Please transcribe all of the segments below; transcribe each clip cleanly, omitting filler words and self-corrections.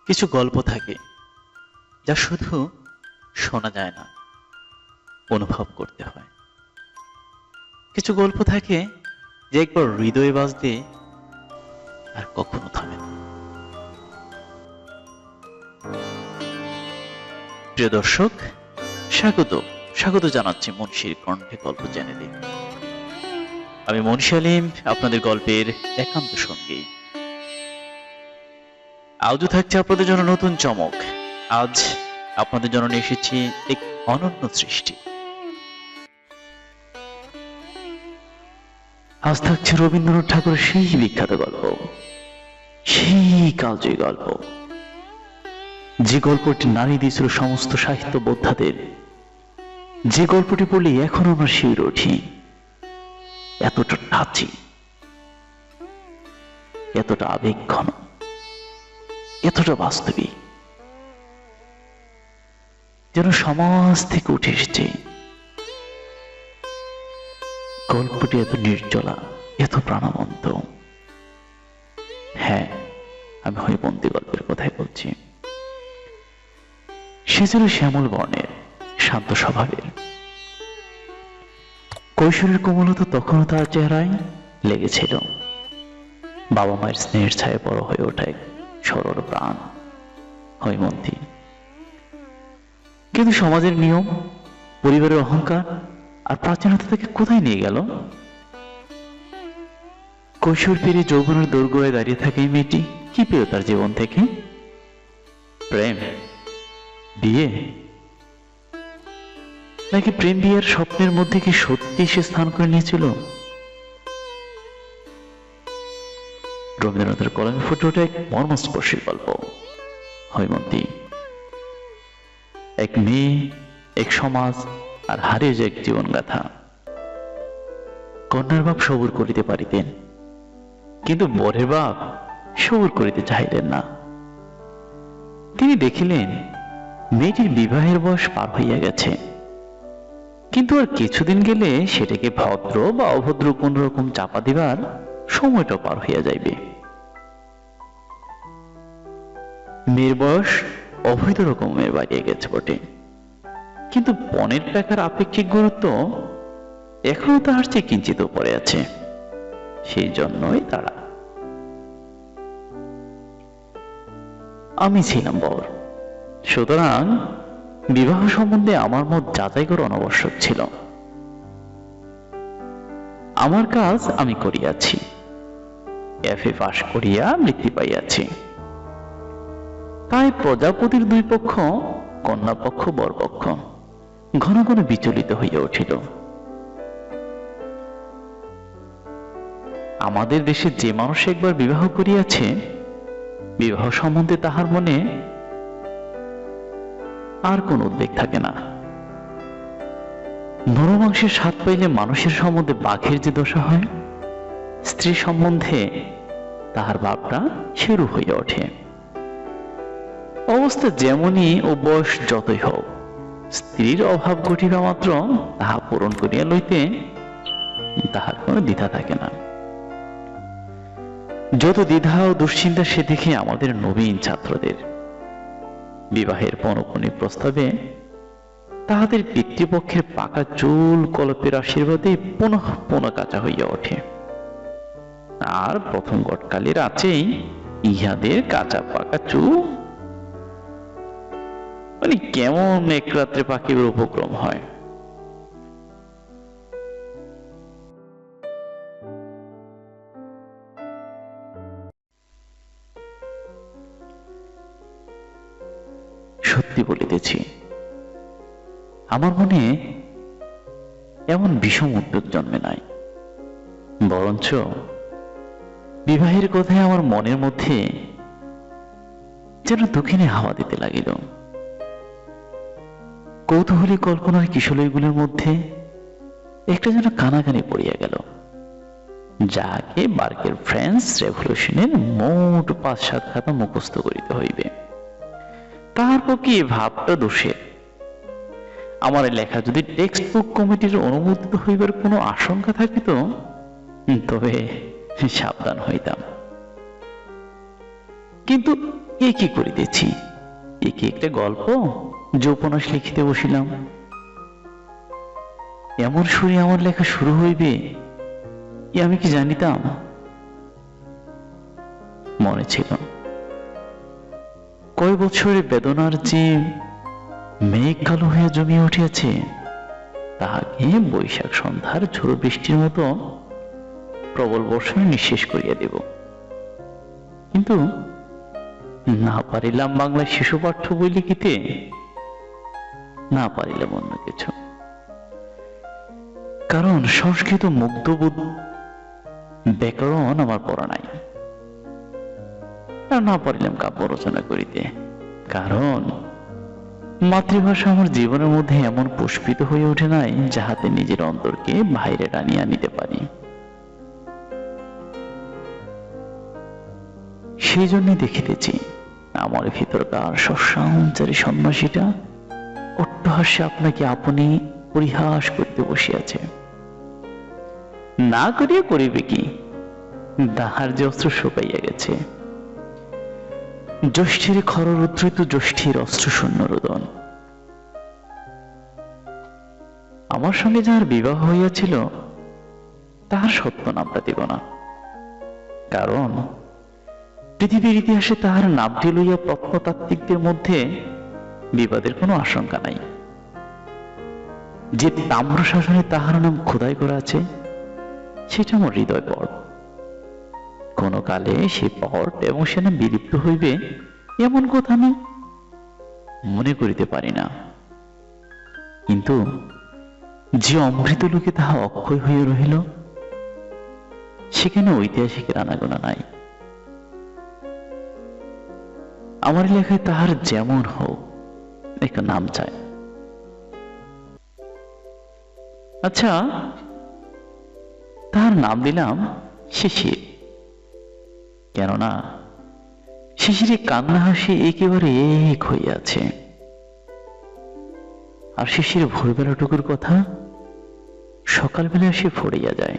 কিছু গল্প থাকে যা শুধু শোনা যায় না, অনুভব করতে হয়। কিছু গল্প থাকে যে একবার হৃদয়ে বাজলে আর কখনো থামে না। প্রিয় দর্শক, স্বাগত স্বাগত জানাচ্ছি মুন্সির কণ্ঠে গল্প চ্যানেলে। আমি মুন্সি আলিম, আপনাদের গল্পের একান্ত সঙ্গী। আজও থাকছে আপনাদের জন্য নতুন চমক। আজ আপনাদের জন্য নিয়ে এসেছি এক অনন্য সৃষ্টি। আজ থাকছে রবীন্দ্রনাথ ঠাকুরের সেই বিখ্যাত গল্প, সেই কালজয়ী গল্প, যে গল্পটি নারী দিয়েছিল সমস্ত সাহিত্য বোদ্ধাদের, যে গল্পটি পড়লে এখন আমরা শিউরে উঠি। এতটা টাচি, এতটা আবেগঘন, এতটা বাস্তবিক, যেন সমাজ থেকে উঠে এসেছে। গল্পটি এত নির্জলা, এত প্রাণবন্ত। হ্যাঁ, আমি হৈমন্তী গল্পের কথাই বলছি। সে ছিল শ্যামল বর্ণের, শান্ত স্বভাবের। কৈশোরের কোমলতা তখনও তার চেহারায় লেগেছিল। বাবা মায়ের স্নেহের ছায়া বড় হয়ে ওঠে সরল প্রাণ হৈমন্তী। কিন্তু সমাজের নিয়ম, পরিবারের অহংকার আর প্রাচীনতা থেকে কোথায় নিয়ে গেল? কৈশোর পেরিয়ে যৌবনের দোরগোড়ায় দাঁড়িয়ে থাকে এই মেয়েটি কি পেল তার জীবন থেকে? প্রেম, বিয়ে, নাকি প্রেম বিয়ের স্বপ্নের মধ্যে কি সত্যি সে স্থান করে নিয়েছিল? রবীন্দ্রনাথের কলমে ফুটে ওঠে এক মর্মস্পর্শী গল্প, হৈমন্তী। এক মেয়ে, এক সমাজ, আর হারিয়ে যায় এক জীবন গাথা। কন্যার বাপ সবুর করিতে পারিতেন, কিন্তু বরের বাপ সবুর করিতে চাহিলেন না। তিনি দেখিলেন মেয়েটির বিবাহের বয়স পার হইয়া গেছে, কিন্তু আর কিছুদিন গেলে সেটাকে ভদ্র বা অভদ্র কোন রকম চাপা দিবার সময়টা পার হইয়া যাইবে। মেয়ের বয়স অবৈধ রকমের বাড়িয়ে গেছে বটে, কিন্তু পণের টাকার আপেক্ষিক গুরুত্ব এখনো তাহার চেয়ে কিঞ্চিত পড়ে আছে। সেই জন্যই তারা। আমি ছিলাম বর, সুতরাং বিবাহ সম্বন্ধে আমার মত যাচাই করা অনাবশ্যক ছিল। আমার কাজ আমি করিয়াছি, এফএ পাশ করিয়া বৃত্তি পাইয়াছি। তাই প্রজাপতির দুই পক্ষ, কন্যা পক্ষ বরপক্ষ, ঘন ঘন বিচলিত হইয়া উঠিল। আমাদের দেশে যে মানুষ একবার বিবাহ করিয়াছে, বিবাহ সম্বন্ধে তাহার মনে আর কোন উদ্বেগ থাকে না। নরমাংসের স্বাদ পাইলে মানুষের সম্বন্ধে বাঘের যে দশা হয়, স্ত্রী সম্বন্ধে তাহার ভাবটা সেরূপ হইয়া ওঠে। অবস্থা যেমনই ও বয়স যতই হোক, স্ত্রীর অভাব ঘটিবা মাত্র তাহা পূরণ করিয়া লইতে তাহার কোনো দ্বিধা থাকে না। যত দ্বিধা ও দুশ্চিন্তা সে দেখে আমাদের নবীন ছাত্রদের। বিবাহের পনপনি প্রস্তাবে তাহাদের পিতৃপক্ষের পাকা চুল কলপের আশীর্বাদে পুনঃ পুনঃ কাঁচা হইয়া ওঠে। আর প্রথম গটকালের আছেই ইহাদের কাঁচা পাকা চুল মানে কেমন এক রাত্রে পাকিবার উপক্রম হয়। সত্যি বলিতেছি, আমার মনে এমন বিষম উদ্বেগ জন্মে নাই, বরঞ্চ বিবাহের কথায় আমার মনের মধ্যে যেন দক্ষিণে হাওয়া দিতে লাগিল। কৌতূহলী কল্পনার কিশলয়গুলোর মধ্যে একটা যেন কানাকানি পড়িয়া গেল, যাকে বার্কের ফ্রেঞ্চ রেভলিউশনের মোট ৫-৭ খাতা মুখস্থ করিতে হইবে। তাহার পক্ষে ভাবটা দোষের। আমার লেখা যদি টেক্সট বুক কমিটির অনুমোদিত হইবার কোনো আশঙ্কা থাকিত, তবে সাবধান হইতাম। কিন্তু এ কি করিতেছি? এ কি একটা গল্প যে উপন্যাস লিখিতে বসিলাম? এমন সুরে আমার লেখা শুরু হইবে এ আমি কি জানিতাম? মনে ছিল কয় বছরের বেদনার যে মেঘ কালো হইয়া জমিয়া উঠিয়াছে, তাহাকে বৈশাখ সন্ধ্যার ঝোড়ো বৃষ্টির মতো প্রবল বর্ষণে নিঃশেষ করিয়া দেব। কিন্তু না পারিলাম বাংলা শিশু পাঠ্য বই লিখিতে, না পারিলাম অন্য কিছু। কারণ সংস্কৃত মুগ্ধবোধ ব্যাকরণ আমার পড়া নাই। আর না পারিলাম কাব্য রচনা করিতে, কারণ মাতৃভাষা আমার জীবনের মধ্যে এমন পুষ্পিত হয়ে ওঠে নাই, যাহাতে নিজের অন্তরকে বাইরে টানিয়া নিতে পারি। সেই জন্যই দেখিতেছি আমার ভিতরকার সস্যাঞ্চারী সন্ন্যাসীটা অট্টহাস্যে আপনাকে আপনি পরিহাস করতে বসিয়াছে। না করিয়া করিবে কি? দাহার যে অস্ত্র শুকাইয়া গেছে, জ্যৈষ্ঠীর খররুদ্রিত জ্যৈষ্ঠীর অস্ত্র শূন্য রোদন। আমার সঙ্গে যাহার বিবাহ হইয়াছিল তাহার সত্য নামটা দিব না, কারণ পৃথিবীর ইতিহাসে তাহার নামটি লইয়া প্রত্নতাত্ত্বিকদের মধ্যে বিবাদের কোনো আশঙ্কা নাই। যে তাম্র শাসনে তাহার নাম খোদাই করা আছে, সেটা আমার হৃদয় পট। কোন কালে সে পট এবং সে নাম বিলুপ্ত হইবে এমন কথা আমি মনে করিতে পারি না। কিন্তু যে অমৃত লোকে তাহা অক্ষয় হইয়া রহিল, সেখানে ঐতিহাসিকের আনাগোনা নাই। আমার লেখায় তাহার যেমন হোক একটা নাম চাই। আচ্ছা, তাহার নাম দিলাম শিশির। কেননা শিশিরের কান্না হাসি একেবারে এক হইয়াছে। আর শিশির ভোরবেলাটুকুর কথা সকালবেলা সে ফড়িয়া যায়।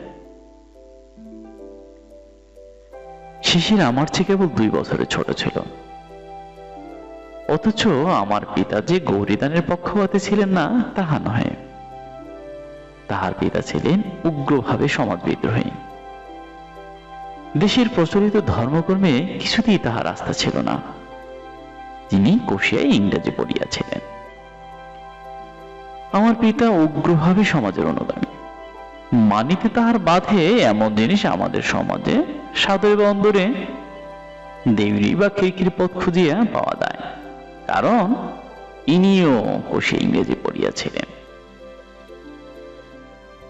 শিশির আমার চেয়ে কেবল 2 বছরের ছোট ছিল, অথচ আমার পিতা যে গৌরীদানের পক্ষপাতে ছিলেন না তাহা নহে। তাহার পিতা ছিলেন উগ্রভাবে সমাজ বিদ্রোহী। দেশের প্রচলিত ধর্মকর্মে কিছুতেই তাহার আস্থা ছিল না। তিনি কষিয়ায় ইংরেজি পড়িয়াছিলেন। আমার পিতা উগ্রভাবে সমাজের অনুগামী। মানিতে তাহার বাধে এমন জিনিস আমাদের সমাজে সাদরে বা অন্দরে দেউরি বা খিড়কির পথ খুঁজিয়া পাওয়া যায়, কারণ ইনিও কষিয়া ইংরেজি পড়িয়াছিলেন।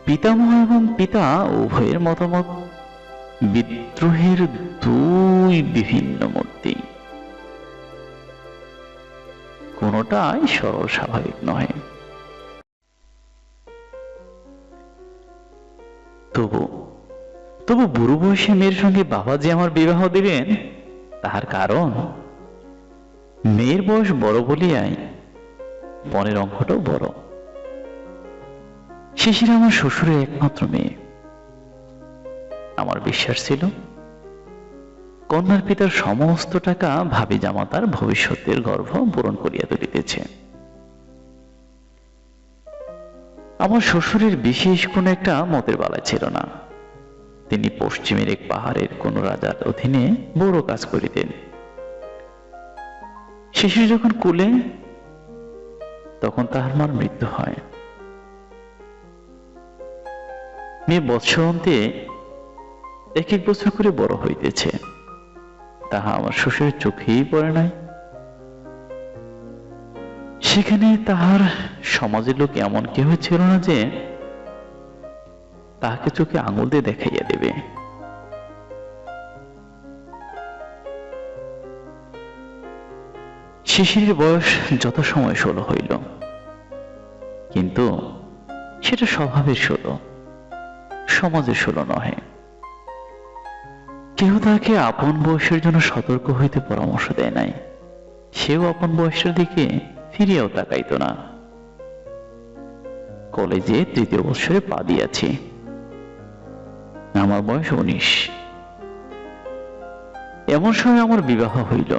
পিতামহ এবং পিতা উভয়ের মতামত বিদ্রোহের 2 বিভিন্ন মূর্তি, কোনটাই সরল স্বাভাবিক নহে। তবু বুড়ো বয়সে মেয়ের সঙ্গে বাবা যে আমার বিবাহ দিলেন, তাহার কারণ মেয়ের বয়স বড় বলিয়াই বনের অঙ্কটাও বড়। শিশির আমার শ্বশুরের একমাত্র মেয়ে। আমার বিশ্বাস ছিল কন্যার পিতার সমস্ত টাকা ভাবি জামাতার ভবিষ্যতের গর্ভ পূরণ করিয়া তুলিতেছে। আমার শ্বশুরের বিশেষ কোন একটা মতের বালাই ছিল না। তিনি পশ্চিমের এক পাহাড়ের কোন রাজার অধীনে বড় কাজ করিতেন। শিশির যখন কুলে, তখন তাহার মার মৃত্যু হয়। মেয়ে বৎসরন্তে 1 বছর করে বড় হইতেছে, তাহা আমার শ্বশুরের চোখেই পড়ে নাই। সেখানে তাহার সমাজের লোক এমন কেউ ছিল না যে তাহাকে চোখে আঙুল দিয়ে দেখাইয়া দেবে। শিশিরের বয়স যত সময় 16 হইল, কিন্তু সেটা স্বভাবের 16, সমাজের 16 নহে। কেউ তাকে আপন বয়সের জন্য সতর্ক হইতে পরামর্শ দেয় নাই, সেও আপন বয়সের দিকে ফিরিয়াও তাকাইত না। কলেজে 3য় বৎসরে পা দিয়াছি। আমার বয়স 19। এমন সময় আমার বিবাহ হইল।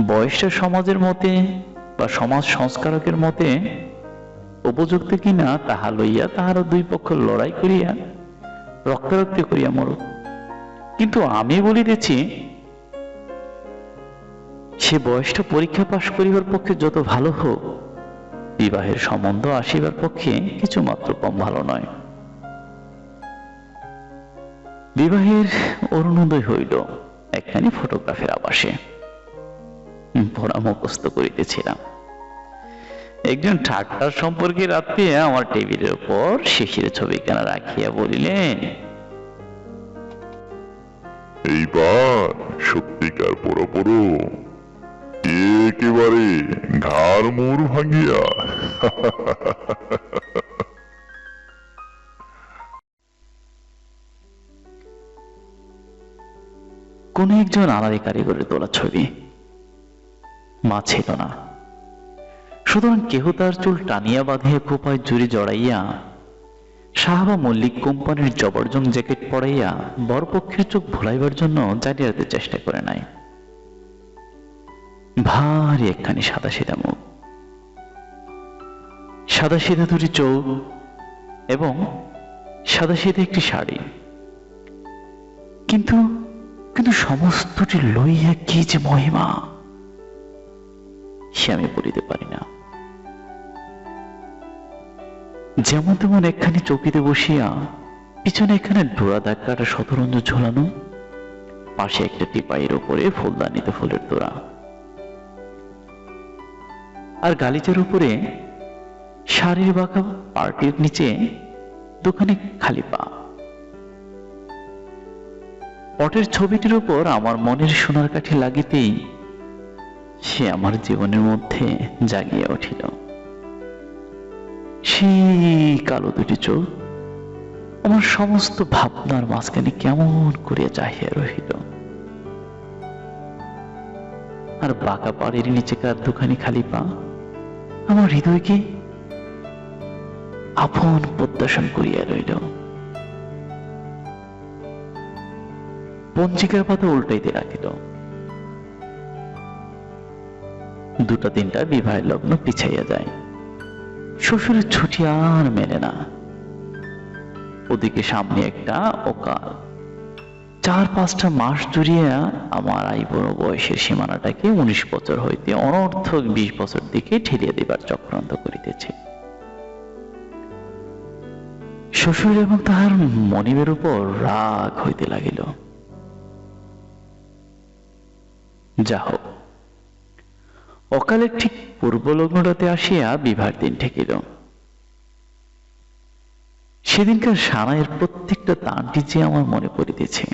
বয়সটা সমাজের মতে বা সমাজ সংস্কারকের মতে উপযুক্ত কিনা তাহা লইয়া তাহারা দুই পক্ষ লড়াই করিয়া রক্তারক্তি করিয়া মরুক। কিন্তু আমি বলিতেছি, সে বয়সটা পরীক্ষা পাশ করিবার পক্ষে যত ভালো হোক, বিবাহের সম্বন্ধ আসিবার পক্ষে কিছুমাত্র কম ভালো নয়। বিবাহের অরুণোদয় হইল একখানি ফটোগ্রাফের আবাসে। পড়া মুখস্থ করিতেছিলাম। একজন ঠাট্টার সম্পর্কে রাত্রে আমার টেবিলের উপর শিশির ছবিখানা রাখিয়া বলিলেন, এইবার সত্যিকার পড়ো পড়ো, একেবারে ঘাড় মোড় ভাঙিয়া। কোন একজন আনাড়ি কারিগরের তোলা ছবি। মা ছিল না, সুতরাং কেহ তার চুল টানিয়া বাঁধিয়া খোপায় জুড়ি জড়াইয়া সাহাবা মল্লিক কোম্পানির জবরজং জ্যাকেট পরাইয়া বরপক্ষের চোখ ভোলাইবার জন্য জালিয়াতে চেষ্টা করে নাই। ভারী একখানি সাদা সিধা মুখ, সাদা সিধা দুটি চোখ এবং সাদা সিধা একটি শাড়ি। কিন্তু কিন্তু সমস্তটি লইয়া কি যে মহিমা, সে আমি বলিতে পারি না। যেমন তেমন একখানি চৌকিতে বসিয়া, পিছনে একখানে ডোরা দাগ কাটা শতরঞ্জ ঝোলানো, পাশে একটা টিপাইয়ের উপরে ফুলদানিতে ফুলের তোড়া, আর গালিচার উপরে শাড়ির বাঁকা পার্টির নিচে দোকানে খালি পা। পটের ছবিটির উপর আমার মনের সোনার কাঠি লাগিতেই সে আমার জীবনের মধ্যে জাগিয়া উঠিল। সেই কালো দুটি চোখ আমার সমস্ত ভাবনার মাঝখানে কেমন করিয়া চাহিয়া রহিল। আর বাঁকা পাড়ের নিচেকার দুখানি খালি পা আমার হৃদয়কে আপন প্রত্যাশন করিয়া রইল। পঞ্জিকার পাতা উল্টাইতে রাখিল। দুটা তিনটা বিবাহের লগ্ন পিছাইয়া যায়। শ্বশুরের ছুটি আর মেলে না। ওদিকে সামনে একটা অকাল। 4-5টা মাস জুড়িয়া আমার আইবুড়ো বয়সের সীমানাটাকে 19 বছর হইতে অনর্থক 20 বছর দিকে ঠেলিয়া দিবার চক্রান্ত করিতেছে। শ্বশুর এবং তাহার মনিবের উপর রাগ হইতে লাগিল। যা হোক, অকালের ঠিক পূর্ব লগ্নটাতে আসিয়া বিবাহের দিন ঠেকিল। সেদিনকার সানাইয়ের প্রত্যেকটা তানটি যে আমার মনে পড়িতেছে।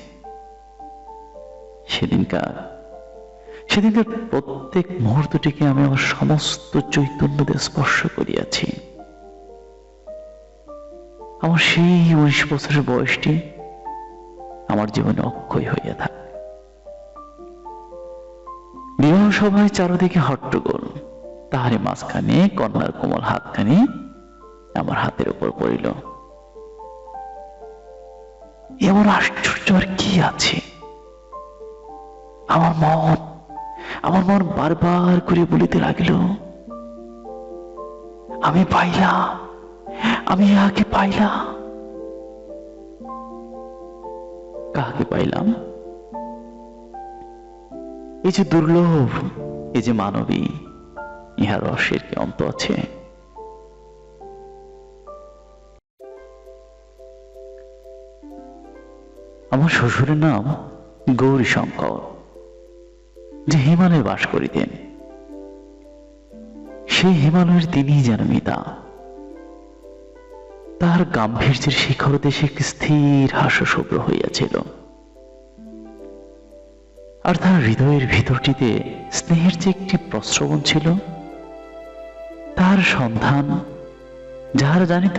সেদিনকার প্রত্যেক মুহূর্তটিকে আমি আমার সমস্ত চৈতন্য দিয়ে স্পর্শ করিয়াছি। আমার সেই 19 বছরের বয়সটি আমার জীবনে অক্ষয় হইয়া থাকে। বিবাহ সভায় চারদিকে হট্টগোল, তাহারই মাঝখানে কন্যার কোমল হাতখানি আমার হাতের উপর পড়িল। এমন আশ্চর্য আর কি আছে? আমার মন বারবার করে বলিতে লাগিল, আমি পাইলাম, আমি ইহাকে পাইলাম। কাহাকে পাইলাম? এই যে দুর্লভ, এই যে মানবী, ইহার রসের কি অন্ত আছে? আমার শ্বশুরের নাম গৌরী শঙ্কর, যে হিমালয়ে বাস করিতেন। সেই হিমালয়ের তিনিই যেন মিতা। তার গাম্ভীর্যের শিখর দেশে একটি স্থির হাস্য শুভ্র হইয়াছিল, আর তার হৃদয়ের ভিতরটিতে স্নেহের যে একটি প্রস্রবণ ছিল, তার সন্ধান যাহারা জানিত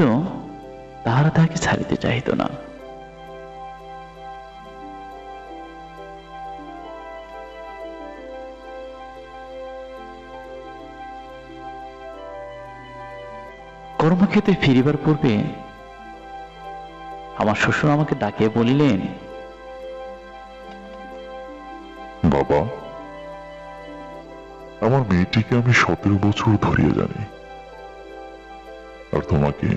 তাহারা তাহাকে ছাড়িতে চাহিত না। কর্মক্ষেত্রে ফিরিবার পূর্বে আমার শ্বশুর আমাকে ডাকিয়ে বলিলেন, বাবা, আমার মেয়েটিকে আমি 17 বছর ধরিয়ে জানি, আর তোমাকে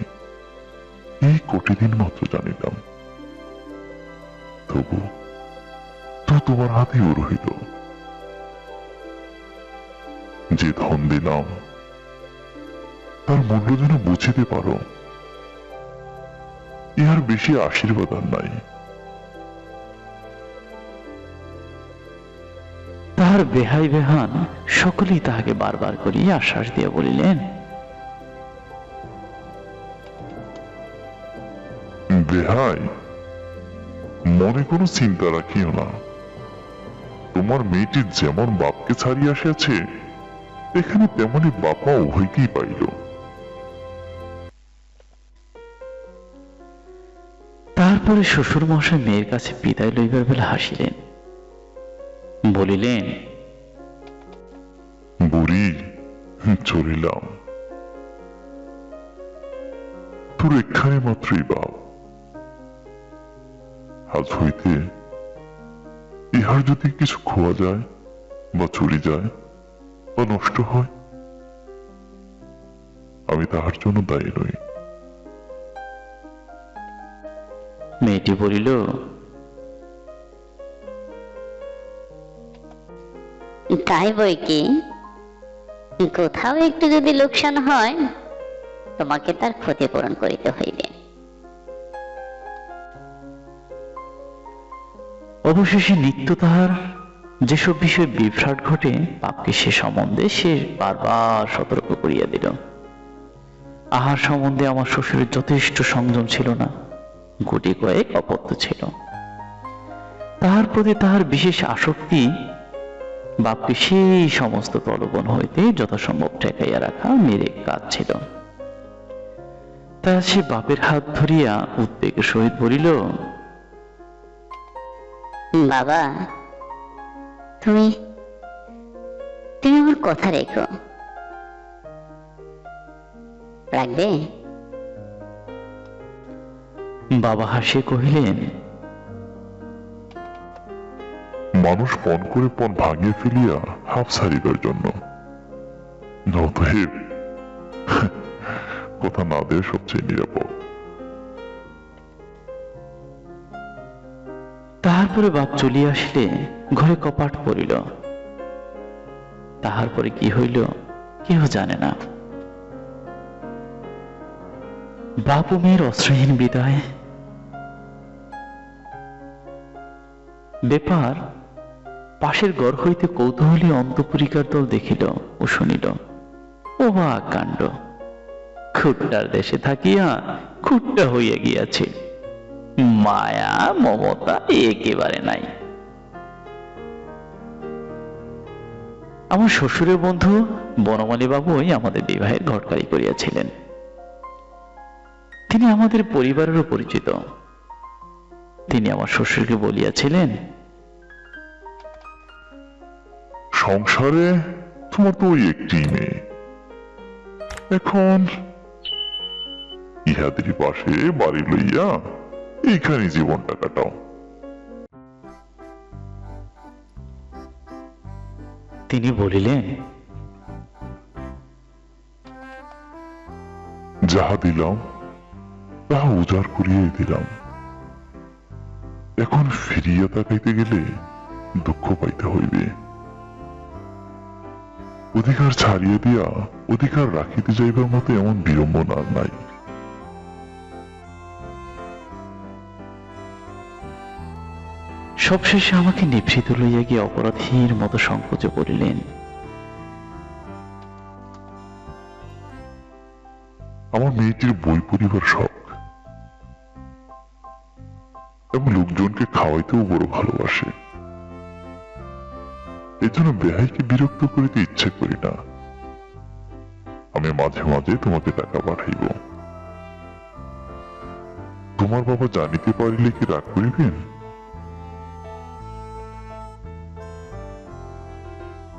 এই কোটি দিন মাত্র জানিলাম। তবু তো তোমার হাতেও রহিল। যে ধন দিলাম তার মূল্য যেন বুঝিতে পারো, ইহার বেশি আশীর্বাদ আর নাই। তাহার বেহাই বেহান সকলেই তাহাকে বারবার করিয়া আশ্বাস দিয়া বলিলেন, বেহাই, মনে কোনো চিন্তা রাখিও না। তোমার মেয়েটি যেমন বাপকে ছাড়িয়ে আসিয়াছে, এখানে তেমনি বাপা উভয়কেই পাইল। তারপরে শ্বশুর মশাই মেয়ের কাছে বিদায় লইবার বেলা হাসিলেন, বলিলেন, বুড়ি, চলিলাম। তোর এখানে মাত্রই বাপ। আজ হইতে ইহার যদি কিছু খোয়া যায় বা চুরি যায় বা নষ্ট হয়, আমি তাহার জন্য দায়ী নই। মেয়েটি বলিল, তাই বই কি, কোথাও একটু যদি লোকসান হয় তোমাকে তার ক্ষতিপূরণ করিতে হইবে। অবশেষে নিত্য তাহার যেসব বিষয়ে বিভ্রাট ঘটে, বাপকে সে সম্বন্ধে সে বারবার সতর্ক করিয়া দিল। আহার সম্বন্ধে আমার শ্বশুরের যথেষ্ট সংযম ছিল না, গুটি কয়েক অপত্য ছিল। তাহার প্রতি তাহার বিশেষ আসক্তি বাপকে সেই সমস্ত প্রলোভন হইতে যথাসম্ভব ঠেকাইয়া রাখা মেরে কাজ ছিল। তা সে বাপের হাত ধরিয়া উদ্বেগের সহিত বলিল, বাবা, তুমি আমার কথা রেখো, রাখবে? বাবা হাসিয়া কহিলেন, মানুষ পণ করে পণ ভাঙিয়ে ফেলিয়া হাফ ছাড়িবার জন্য। অতএব কথা না দেয় সবচেয়ে নিরাপদ। তাহার পরে বাপ চলিয়া আসিলে ঘরে কপাট পড়িল। তাহার পরে কি হইল কেহ জানে না। বাপ ও মেয়ের অস্ত্রহীন বিদায়। ব্যাপার পাশের ঘর হইতে কৌতূহলী অন্তঃপুরিকার দল দেখিল ও শুনিল। অবাক কাণ্ড! খুট্টার দেশে থাকিয়া খুট্টা হইয়া গিয়াছে, মায়া মমতা একেবারে নাই। আমার শ্বশুরের বন্ধু বনমালী বাবুই আমাদের বিবাহের ঘটকারি করিয়াছিলেন। তিনি আমাদের পরিবারেরও পরিচিত। তিনি আমার শ্বশুরকে বলিয়াছিলেন, সংসারে তোমার তো ওই একটি মেয়ে, এখন ইহাদের পাশে বাড়ি লইয়া এইখানে জীবনটা কাটাও। তিনি বলিলেন, যাহা দিলাম তাহা উজাড় করিয়াই দিলাম। এখন ফিরিয়া তাকাইতে গেলে দুঃখ পাইতে হইবে। অধিকার ছাড়িয়া দিয়া অধিকার রাখিতে যাইবার মতো এমন বিড়ম্বনা আর নাই। সবশেষে আমাকে নিভৃত লইয়া গিয়ে অপরাধীর মতো সংকোচে পড়িলেন। আমার মেয়েটির বই পড়িবার শখ এবং লোকজনকে খাওয়াইতেও বড় ভালোবাসে। এজন্য বেহাইকে বিরক্ত করিতে ইচ্ছে করি না। আমি মাঝে মাঝে তোমাকে টাকা পাঠাইব। তোমার বাবা জানিতে পারিলে কি রাগ করিবেন?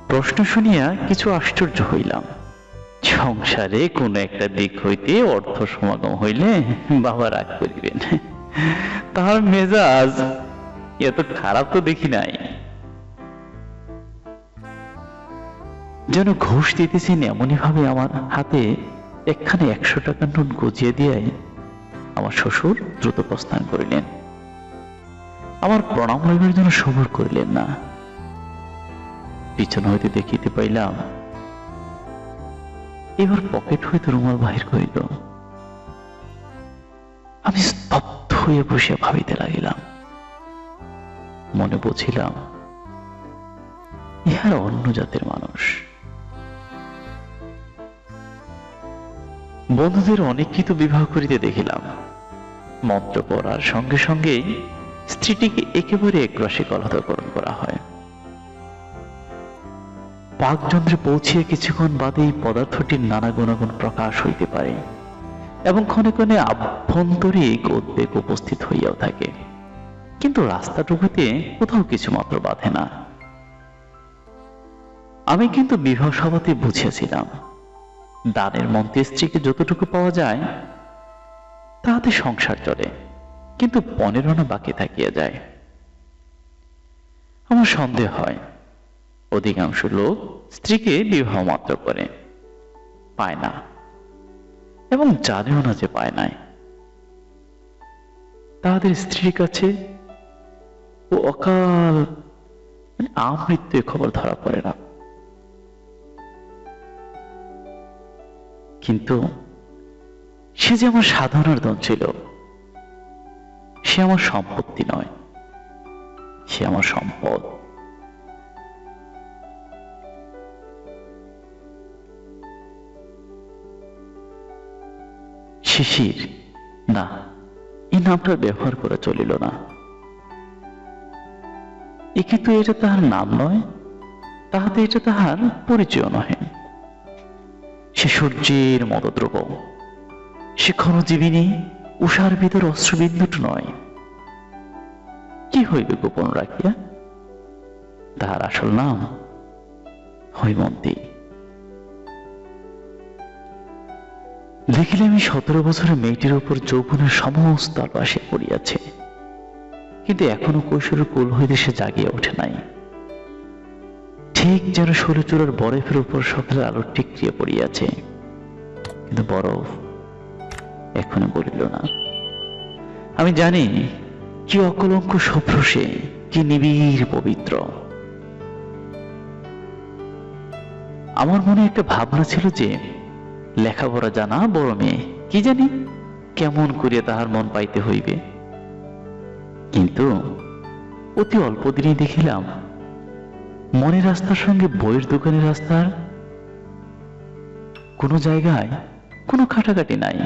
প্রশ্ন শুনিয়া কিছু আশ্চর্য হইলাম। সংসারে কোন একটা দিক হইতে অর্থ সমাগম হইলে বাবা রাগ করিবেন, তাহার মেজাজ এত খারাপ তো দেখি নাই। যেন ঘুষ দিতেছেন এমনই ভাবে আমার হাতে একখানে 100 টাকার নোট গজিয়ে দিয়ে আমার শ্বশুর দ্রুত প্রস্থান করিলেন। আমার প্রণাম লইবার জন্য সবর করিলেন না। পিছন হইতে দেখিতে পাইলাম এবার পকেট হইতে রুমাল বাহির করিল। আমি স্তব্ধ হয়ে বসে ভাবিতে লাগিলাম। মনে বুঝিলাম ইহার অন্য জাতের মানুষ। বন্ধুদের অনেককে তো বিবাহ করিতে দেখিলাম, মন্ত্র পড়ার সঙ্গে সঙ্গেই স্ত্রীটিকে একেবারে একরাশি কলহতকরণ করা হয়। পাকযন্ত্রে পৌঁছিয়া কিছুক্ষণ বাদেই পদার্থটির নানা গুণাগুণ প্রকাশ হইতে পারে এবং ক্ষণে ক্ষণে আভ্যন্তরিক উদ্বেগ উপস্থিত হইয়াও থাকে, কিন্তু রাস্তাটুকুতে কোথাও কিছু মাত্র বাধে না। আমি কিন্তু বিবাহ সভাতে বুঝিয়াছিলাম দানের মন্ত্রে স্ত্রীকে যতটুকু পাওয়া যায় তাহাতে সংসার চলে, কিন্তু 15 আনা বাকি থাকিয়া যায়। আমার সন্দেহ হয় অধিকাংশ লোক স্ত্রীকে বিবাহ মাত্র করে, পায় না এবং জানেও না যে পায় নাই। তাদের স্ত্রীর কাছে ও অকাল আমৃত্যু খবর ধরা পড়ে না। কিন্তু সে যে আমার সাধনার ধন ছিল, সে আমার সম্পত্তি নয়, সে আমার সম্পদ। শিশির, না, এই নামটার ব্যবহার করা চলিল না। এ কিন্তু এটা তাহার নাম নয়, তাহাতে এটা তাহার পরিচয় নহে। সে সূর্যের মতদ্রব, সে ক্ষণজীবিনী, উষার ভিতর অশ্রুবিন্দুট নয়। কি হইবে গোপন রাখিয়া? তাহার আসল নাম হৈমন্তী। দেখিলে আমি 17 বছরের মেয়েটির উপর যৌবনের সমস্ত আলবাসে পড়িয়াছে, কিন্তু এখনো কৈশোরের কোল হইতে সে জাগিয়া ওঠে নাই। ঠিক যেন ষোলচূড়ার বরফের উপর সকালের আলো টিকরিয়া পড়িয়াছে, কিন্তু বরফ এখনো বলিল না। আমি জানি কি অকলঙ্ক শুভ্র সে, কি নিবিড় পবিত্র। আমার মনে একটা ভাবনা ছিল যে লেখাপড়া জানা বড় মেয়ে, কি জানি কেমন করিয়া তাহার মন পাইতে হইবে। কিন্তু অতি অল্প দিনেই দেখিলাম মনের রাস্তার সঙ্গে বইয়ের দোকানের রাস্তার কোনো জায়গায় কোনো কাটাকাটি নাই।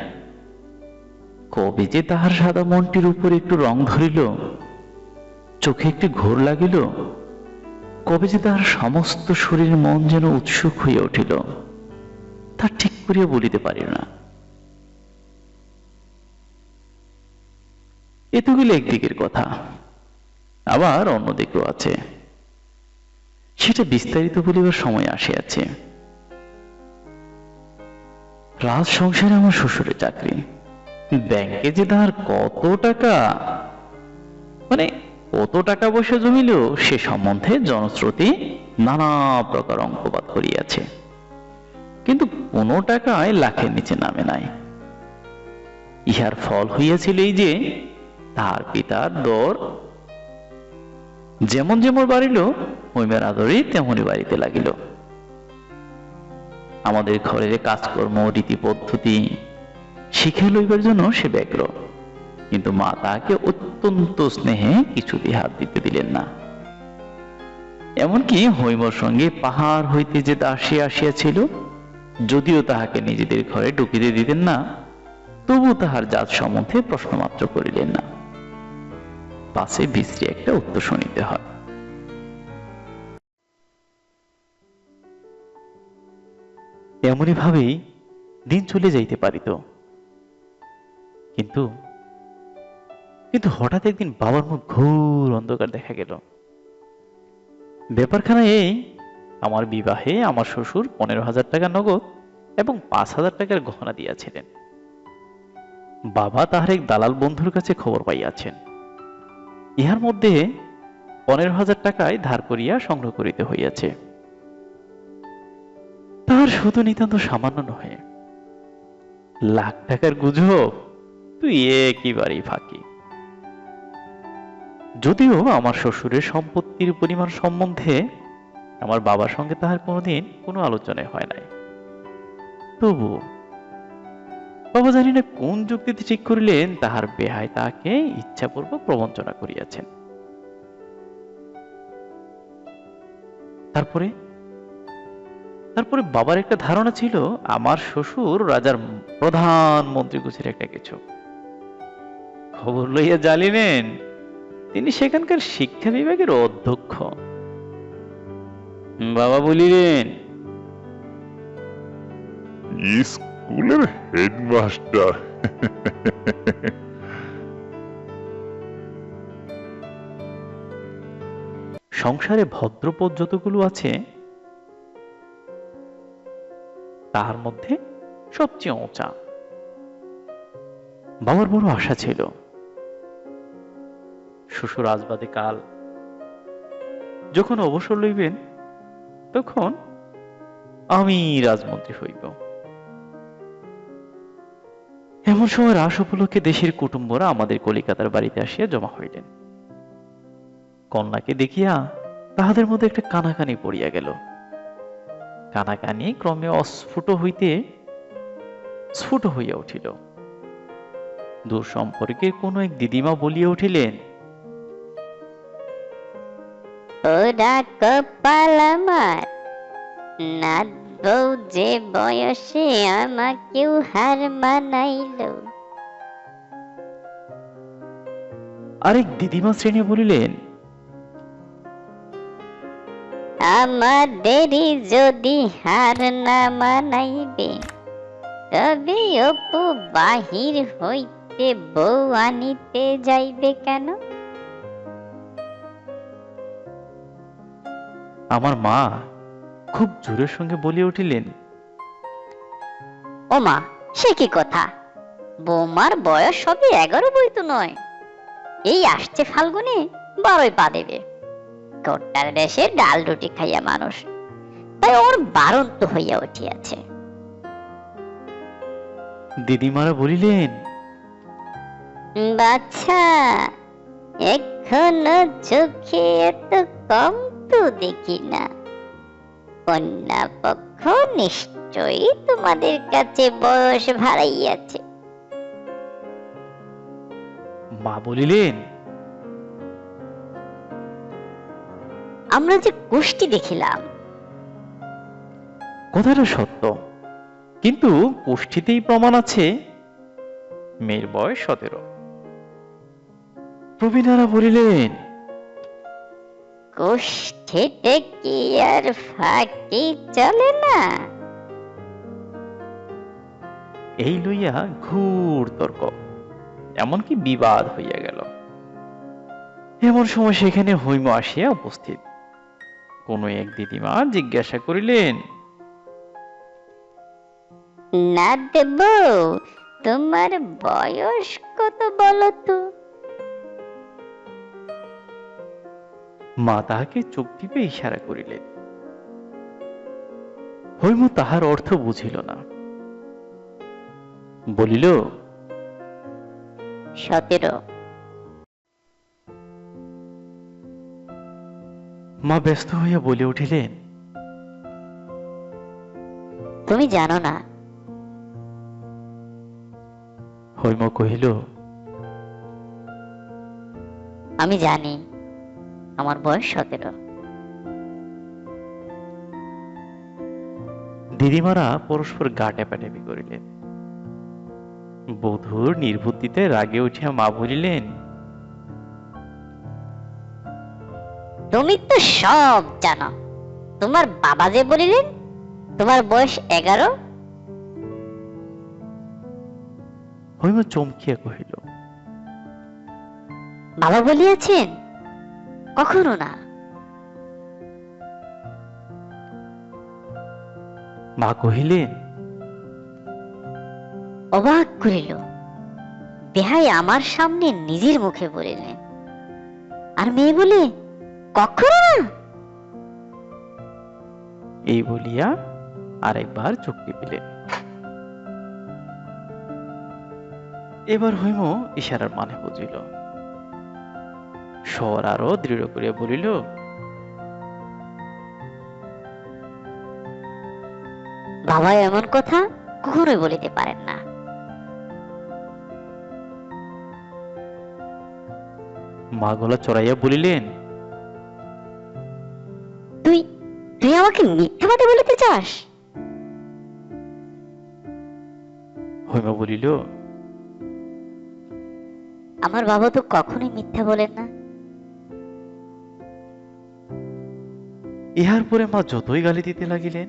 কবে যে তাহার সাদা মনটির উপর একটু রং ধরিল, চোখে একটু ঘোর লাগিল, কবে যে তাহার সমস্ত শরীর মন যেন উৎসুক হইয়া উঠিল, তা ঠিক করিয়া বলিতে পারি না। এতগুলো একদিকের কথা, আবার অন্যদিকেও আছে, সেটা বিস্তারিত বলিবার সময় আসিয়াছে। রাজ সংসারে আমার শ্বশুরের চাকরি, ব্যাংকে যে তাহার কত টাকা, মানে কত টাকা পয়সা জমিল সে সম্বন্ধে জনশ্রুতি নানা প্রকার অঙ্কপাত করিয়াছে, কিন্তু কোনো টাকায় লাখের নিচে নামে নাই। ইহার ফল হইয়াছিল এই যে তাহার পিতার দর যেমন যেমন বাড়িল, হৈমের আদরে তেমনই বাড়িতে লাগিল। আমাদের ঘরের কাজকর্ম রীতি পদ্ধতি শিখে লইবার জন্য সে ব্যগ্র, কিন্তু মা তাহাকে অত্যন্ত স্নেহে কিছুতেই হাত দিতে দিলেন না। এমনকি হৈমর সঙ্গে পাহাড় হইতে যে দাসী আসিয়াছিল, যদিও তাহাকে নিজেদের ঘরে ঢুকিতে দিতেন না, তবু তাহার জাত সম্বন্ধে প্রশ্নমাত্র করিলেন না। পাশে বিশ্রী একটা উত্তর শুনিতে হয়। এমনই ভাবেই দিন চলে যাইতে পারিত, কিন্তু কিন্তু হঠাৎ একদিন বাবার মুখ ঘোর অন্ধকার দেখা গেল। ব্যাপারখানা এই, আমার বিবাহে আমার শ্বশুর 15,000 টাকা নগদ এবং 5,000 টাকার গহনা দিয়াছিলেন। বাবা তাহার এক দালাল বন্ধুর কাছে খবর পাইয়াছেন, ইহার মধ্যে 15,000 টাকায় ধার করিয়া সংগ্রহ করিতে হইয়াছে। আর শুধু নিতান্ত সামান্য নহে, লাখ টাকার গুজব তুই একেবারেই ফাঁকি। যদিও আমার শ্বশুরের সম্পত্তির পরিমাণ সম্বন্ধে আমার বাবার সঙ্গে তাহার কোনোদিন কোনো আলোচনায় হয় নাই, তবু বাবা জানি না কোন যুক্তিতে ঠিক করিলেন তাহার বেহাই তাহাকে ইচ্ছাপূর্বক প্রবঞ্চনা করিয়াছেন। তারপরে তারপরে বাবার একটা ধারণা ছিল আমার শ্বশুর রাজার প্রধানমন্ত্রী গোছের একটা কিছু। খবর লইয়া জানিলেন তিনি সেখানকার শিক্ষা বিভাগের অধ্যক্ষ। বাবা বলিলেন, স্কুলের হেডমাস্টার। সংসারে ভদ্রপদ যতগুলো আছে তাহার মধ্যে সবচেয়ে উঁচা। বাবার বড় আশা ছিল শ্বশুর আজবাদে কাল যখন অবসর লইবেন তখন আমি রাজমন্ত্রী হইব। এমন সময় রাস উপলক্ষে দেশের কুটুম্বরা আমাদের কলিকাতার বাড়িতে আসিয়া জমা হইলেন। কন্যাকে দেখিয়া তাহাদের মধ্যে একটা কানাকানি পড়িয়া গেল। কানাকানি ক্রমে অস্ফুট হইতে স্ফুট হইয়া উঠিল। দূর সম্পর্কের কোন এক দিদিমা বলিয়া উঠিলেন, ওরা কপাল আমার, নাত বউ যে বয়সে আমাকেও হার মানাইল। আরেক দিদিমা শ্রেণী বলিলেন, আমাদেরই যদি হার না মানাইবে তবে অপু বাহির হইতে বউ আনিতে যাইবে কেন? আমার মা খুব জোরের সঙ্গে বলিয়া উঠিলেন, ও মা, সে কি কথা? বৌমার বয়স সবে 11 বই তো নয়, এই আসছে ফাল্গুনে 12 পা দেবে। গোটার দেশে ডাল রুটি খাইয়া মানুষ, তাই ওর বারন্ত হইয়া উঠিয়াছে। দিদিমারা বলিলেন, বাছা, এখনো চোখে এত কম তো দেখি না। কন্যা পক্ষ নিশ্চয়ই তোমাদের কাছে বয়স ভাড়াইয়াছে। মা বলিলেন, আমরা যে গোষ্ঠী দেখিলাম। কথাটা সত্য, কিন্তু গোষ্ঠীতেই প্রমাণ আছে মেয়ের বয়স 17। প্রবীণারা বলিলেন, গোষ্ঠীতে কি আর ফাঁকি চলে না? এই লইয়া ঘোর তর্ক, এমনকি বিবাদ হইয়া গেল। এমন সময় সেখানে হৈম আসিয়া উপস্থিত। কোন এক দিদিমা জিজ্ঞাসা করিলেন, না দেব, তোমার বয়স কত বলো তো? মা তাহাকে চোখ টিপে ইশারা করিলেন। হৈম তাহার অর্থ বুঝিল না, বলিল, 17। মা ব্যস্ত হইয়া বলে উঠিলেন, তুমি জানো না? হৈম কহিল, আমি জানি, আমার বয়স 17। দিদিমারা পরস্পর গা টেপাটেপি করিলেন। বধূর নির্বুদ্ধিতে রাগে উঠিয়া মা বলিলেন, তুমি তো সব জানো। তোমার বাবা যে বলিলেন তোমার বয়স 11। হৈম চমকিয়া কহিল, বাবা বলিয়াছেন? কখনো না। মা কহিলেন, অবাক করিল। বেহাই আমার সামনে নিজের মুখে বলিলেন, আর মেয়ে বলে কখনো না। এই বলিয়া আরেকবার চোখ টিপিলেন। এবার হৈম ইশারার মানে বুঝিল। স্বর আরো দৃঢ় করিয়া বলিল, বাবা এমন কথা কখনোই বলিতে পারেন না। মা গলা চড়াইয়া বলিলেন, তুই তুই আমাকে মিথ্যাবাদী বলিতে চাস? হৈম বলিল, আমার বাবা তো কখনোই মিথ্যা বলেন না। ইহার পরে মা যতই গালি দিতে লাগিলেন,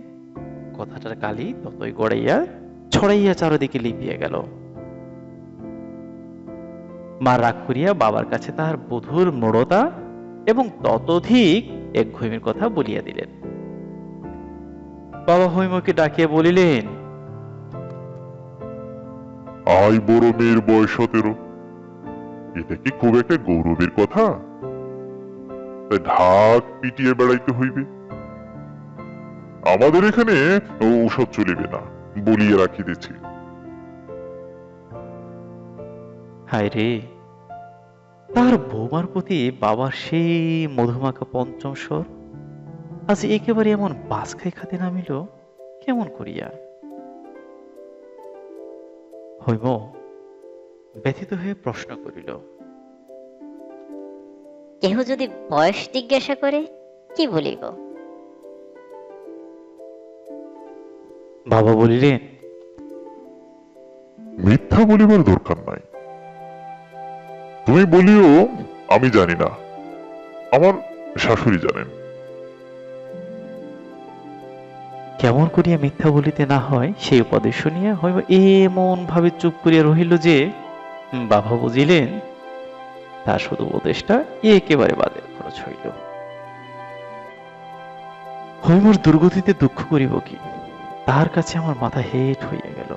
কথাটার গালি ততই গড়াইয়া ছড়াইয়া চারদিকে লিপিয়া গেল। মা রাগ করিয়া বাবার কাছে তাহার বধূর মূঢ়তা এবং ততোধিক একঘেয়েমির কথা বলিয়া দিলেন। বাবা হৈমকে ডাকিয়া বলিলেন, আই বড় মেয়ের বয়স 17, এটা কি খুব একটা গৌরবের কথা? তাই ঢাক পিটিয়ে বেড়াইতে হইবে? আমাদের এখানে ঔষধ চলিবে না, বলিয়া রাখিতেছি। হায় রে, তার বৌমার প্রতি বাবার সেই মধুমাখা পঞ্চম স্বর আজ একেবারে এমন বাস খাই খাতে নামিল কেমন করিয়া? হৈম ব্যথিত হয়ে প্রশ্ন করিল, কেহ যদি বয়স জিজ্ঞাসা করে কি বলিব? বাবা বলিলেন, মিথ্যা বলিবার দরকার নাই। তুমি বলিও আমি জানি না, আমার শাশুড়ি জানেন। কেমন করিয়া মিথ্যা বলিতে না হয় সেই উপদেশ শুনিয়া হৈম এমন ভাবে চুপ করিয়া রহিল যে বাবা বুঝিলেন তার শুধু উপদেশটা একেবারে বাদের খরচ হইল। হৈমর দুর্গতিতে দুঃখ করিব কি, তাহার কাছে আমার মাথা হেট হইয়া গেল।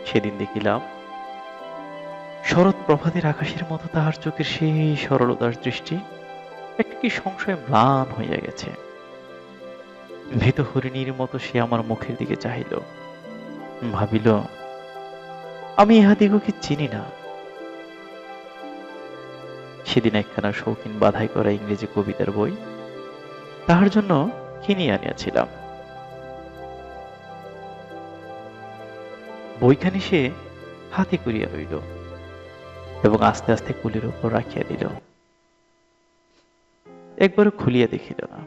সেদিন দেখিলাম শরৎ প্রভাতের আকাশের মতো তাহার চোখের সেই সরলতার দৃষ্টি একটা কি সংশয়ে ম্লান হইয়া গেছে। ভীত হরিণীর মতো সে আমার মুখের দিকে চাহিল, ভাবিল আমি ইহাদিগকে চিনি না। সেদিন একখানা শৌখিন বাধাই করা ইংরেজি কবিতার বই তাহার জন্য কিনিয়া আনিয়াছিলাম। বইখানি সে হাতে করিয়া লইল এবং আস্তে আস্তে কুলের উপর রাখিয়া দিল। একবারও খুলিয়া দেখিল না।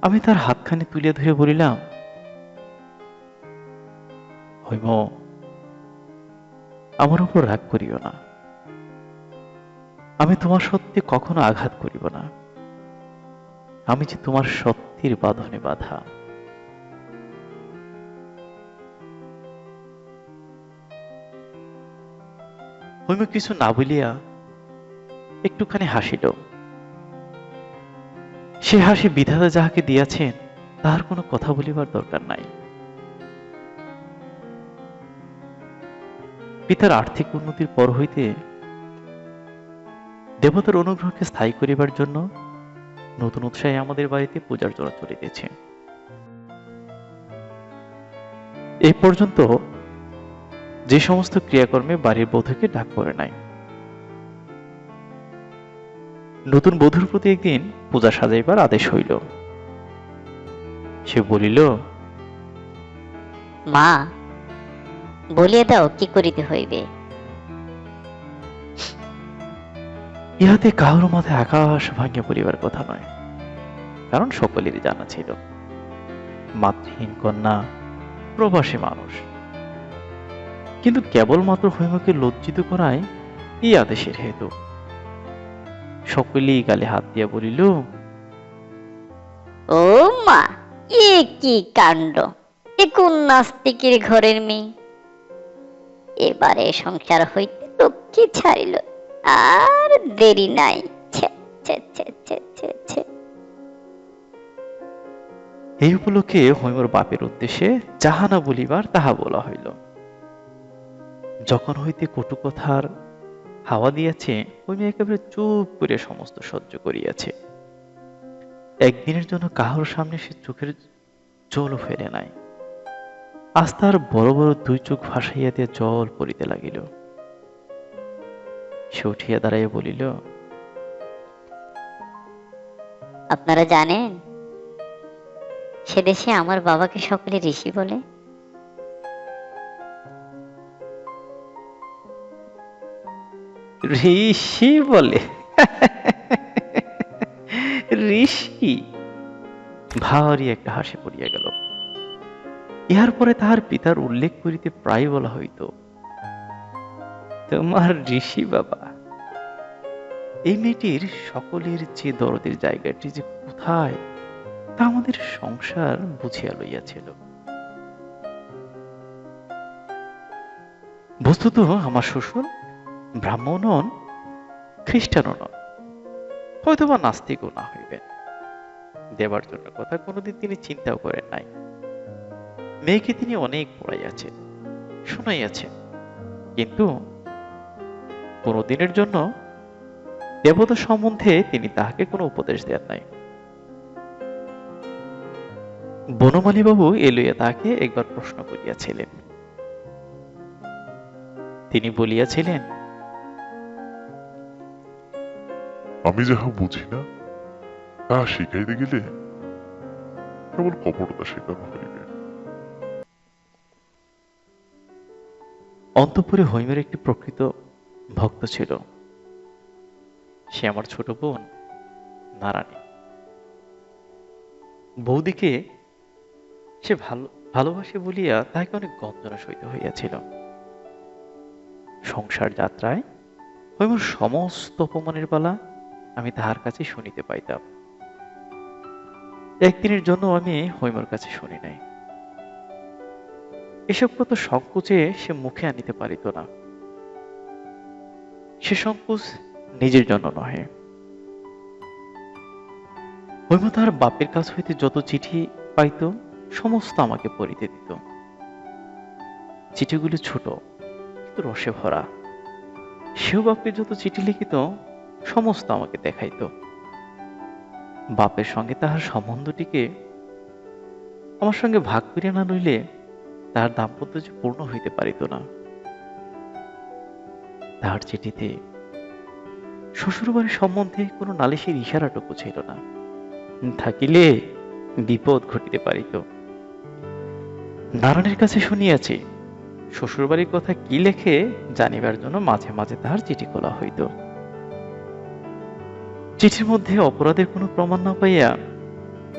আমি তার হাতখানি তুলিয়া ধরে বলিলাম, হৈম, আমার উপর রাগ করিও না। আমি তোমার সত্যি কখনো আঘাত করিব না। আমি যে তোমার সত্যির বাঁধনে বাঁধা। হৈম কিছু না বলিয়া একটুখানি হাসিল। সে হাসি বিধাতা যাহাকে দিয়াছেন তাহার কোনো কথা বলিবার দরকার নাই। পিতার আর্থিক উন্নতির পর হইতে দেবতার অনুগ্রহকে স্থায়ী করিবার জন্য নতুন উৎসাহে আমাদের বাড়িতে পূজার জোড়া চলিতেছে। এই পর্যন্ত যে সমস্ত ক্রিয়াকর্মে বাড়ির বধূকে ডাক পড়ে নাই। নতুন বধূর প্রতি একদিন পূজা সাজাইবার আদেশ হইল। সে বলিল, মা, বলিয়া দাও কি করিতে হইবে। ইহাতে কাহার মাথায় আকাশ ভাঙিয়া পড়িবার কথা নয়, কারণ সকলেরই জানা ছিল মাতৃহীন কন্যা, প্রবাসী মানুষ। কিন্তু কেবলমাত্র হৈমকে লজ্জিত করায় এই আদেশের হেতু। সকলেই গালে হাত দিয়া বলিল, ও মা, এ কি কাণ্ড! এ কোন নাস্তিকের ঘরের মেয়ে! এবারে সংসার হইতে লক্ষ্মী ছাড়িল, আর দেরি নাই। ছে ছে ছে ছে ছে ছে। এই উপলক্ষে হৈমর বাপের উদ্দেশ্যে যাহা না বলিবার তাহা বলা হইল। যখন হইতে কটু কথার হাওয়া দিয়াছে, হৈম একেবারে চুপ করে সমস্ত সহ্য করিয়াছে। একদিনের জন্য কাহার সামনে সে চোখের জলও ফেলে নাই। আজ তার বড় বড় দুই চোখ ভাসাইয়া দিয়া জল পড়িতে লাগিল। সে উঠিয়া দাঁড়াইয়া বলিল, আপনারা জানেন সে দেশে আমার বাবাকে সকলে ঋষি বলে। ঋষি বলে? ঋষি? ভারী একটা হাসি পড়িয়া গেল। ইহার পরে তাহার পিতার উল্লেখ করিতে প্রায় বলা হইত, তোমার ঋষি বাবা। এই মেয়েটির সকলের যে দরদের জায়গাটি যে কোথায় তা আমাদের সংসার বুঝিয়া লইয়াছিল। বস্তুত আমার শ্বশুর ব্রাহ্মণ নন, খ্রিস্টানও নন, হয়তোবা নাস্তিকও না হইবেন। দেবার জন্য কথা কোনোদিন তিনি চিন্তাও করেন নাই। মেয়েকে তিনি অনেক পড়াইয়াছেন, শুনাইয়াছেন, কিন্তু কোনোদিনের জন্য দেবতা সম্বন্ধে তিনি তাহাকে কোনো উপদেশ দেন নাই। বনমালী বাবু এ লইয়া তাহাকে একবার প্রশ্ন করিয়াছিলেন। তিনি বলিয়াছিলেন, আমি যাহা বুঝি না তাহা শিখাইতে গেলে কেবল কপটতা শেখানো হইবে। অন্তঃপুরে হৈমের একটি প্রকৃত ভক্ত ছিল। সে আমার ছোট বোন নারায়ণী। বৌদিকে সে ভালোবাসে বলিয়া তাহাকে অনেক গঞ্জনা সইতে হইয়াছিল। সংসার যাত্রায় হৈমর সমস্ত অপমানের পালা আমি তাহার কাছে শুনিতে পাইতাম। একদিনের জন্য আমি হৈমর কাছে শুনি নাই। এসব কত সংকোচে সে মুখে আনিতে পারিত না। সে সংকোচ নিজের জন্য নহে। হৈম তাহার বাপের কাছ হইতে যত চিঠি পাইত সমস্ত আমাকে পড়িতে দিত। চিঠিগুলি ছোট কিন্তু রসে ভরা। সেও বাপকে যত চিঠি লিখিত সমস্ত আমাকে দেখাইত। বাপের সঙ্গে তাহার সম্বন্ধটিকে আমার সঙ্গে ভাগ করিয়া না লইলে তাহার দাম্পত্য যে পূর্ণ হইতে পারিত না। তাহার চিঠিতে শ্বশুরবাড়ির সম্বন্ধে কোনো নালিশের ইশারাটুকু ছিল না, থাকিলে বিপদ ঘটিতে পারিত। নারায়ণের কাছে শুনিয়াছি শ্বশুরবাড়ির কথা কি লেখে জানিবার জন্য মাঝে মাঝে তাহার চিঠি খোলা হইত। চিঠির মধ্যে অপরাধের কোনো প্রমাণ না পাইয়া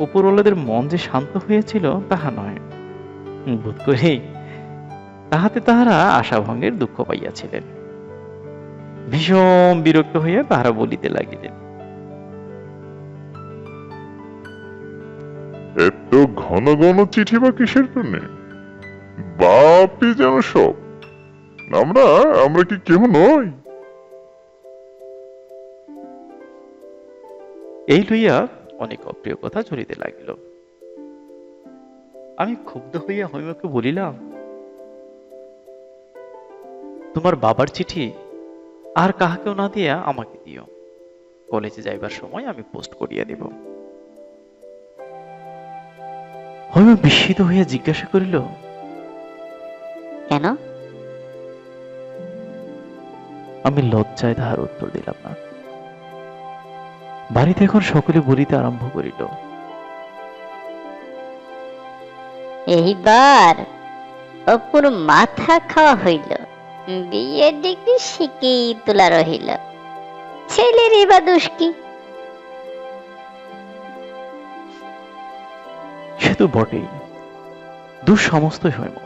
উপরওয়ালাদের মন যে শান্ত হইয়াছিল তাহা নয়, বোধ করি তাহাতে তাহারা আশাভঙ্গের দুঃখ পাইয়াছিলেন। ভীষণ বিরক্ত হইয়া তাহারা বলিতে লাগিলেন, এত ঘন ঘন চিঠি বা কিসের জন্য? বাপই যেন সব। আমরা আমরা কি কেউ নই? এই লইয়া অনেক অপ্রিয় কথা চলিতে লাগিল। আমি ক্ষুব্ধ হইয়া হৈমকে বলিলাম, তোমার বাবার চিঠি আর কাহাকেও না দিয়া আমাকে দিও। কলেজে যাইবার সময় আমি পোস্ট করিয়া দেব। হৈম বিস্মিত হইয়া জিজ্ঞাসা করিল, কেন? আমি লজ্জায় তাহার উত্তর দিলাম না। বাড়িতে এখন সকলে বলিতে আরম্ভ করিল, এইবার অপুর মাথা খাওয়া হইল, বিয়ের ডিগ্রি শিখেই তোলা রহিল, ছেলের এবার দোষ কি? সে তো বটেই, দোষ সমস্তই হৈম।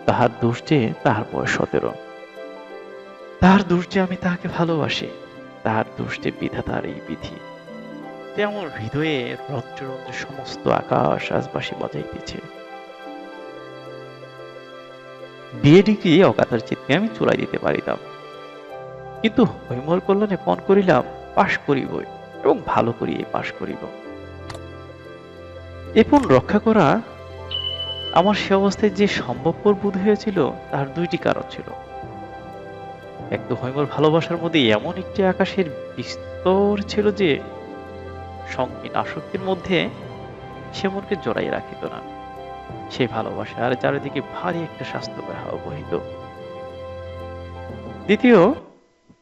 তাহার দোষ যে তাহার বয়স 17, তাহার দোষ যে আমি তাহাকে ভালোবাসি, তাহার দোষ যে বিধাতার এই বিধি। তেমন হৃদয়ে রন্ধ্রে রন্ধ্রে সমস্ত আকাশ আজবাসী বাজাইতেছে। বিয়ে ডিগ্রি অকাতার চিত্তে আমি চুলাই দিতে পারিতাম, কিন্তু হৈমর কল্যাণে পণ করিলাম পাশ করিবই এবং ভালো করিয়ে পাশ করিব। এপন রক্ষা করা আমার সে অবস্থায় যে সম্ভবপর বোধ হয়েছিল তার দুইটি কারণ ছিল। এক তো হৈমর ভালোবাসার মধ্যে এমন একটি আকাশের বিস্তর ছিল যে সঙ্গীন আসক্তির মধ্যে সে মনকে জড়াই রাখিত না। সেই ভালোবাসা আর চারিদিকে ভারী একটা স্বাস্থ্যকর হাওয়া বহিত। দ্বিতীয়,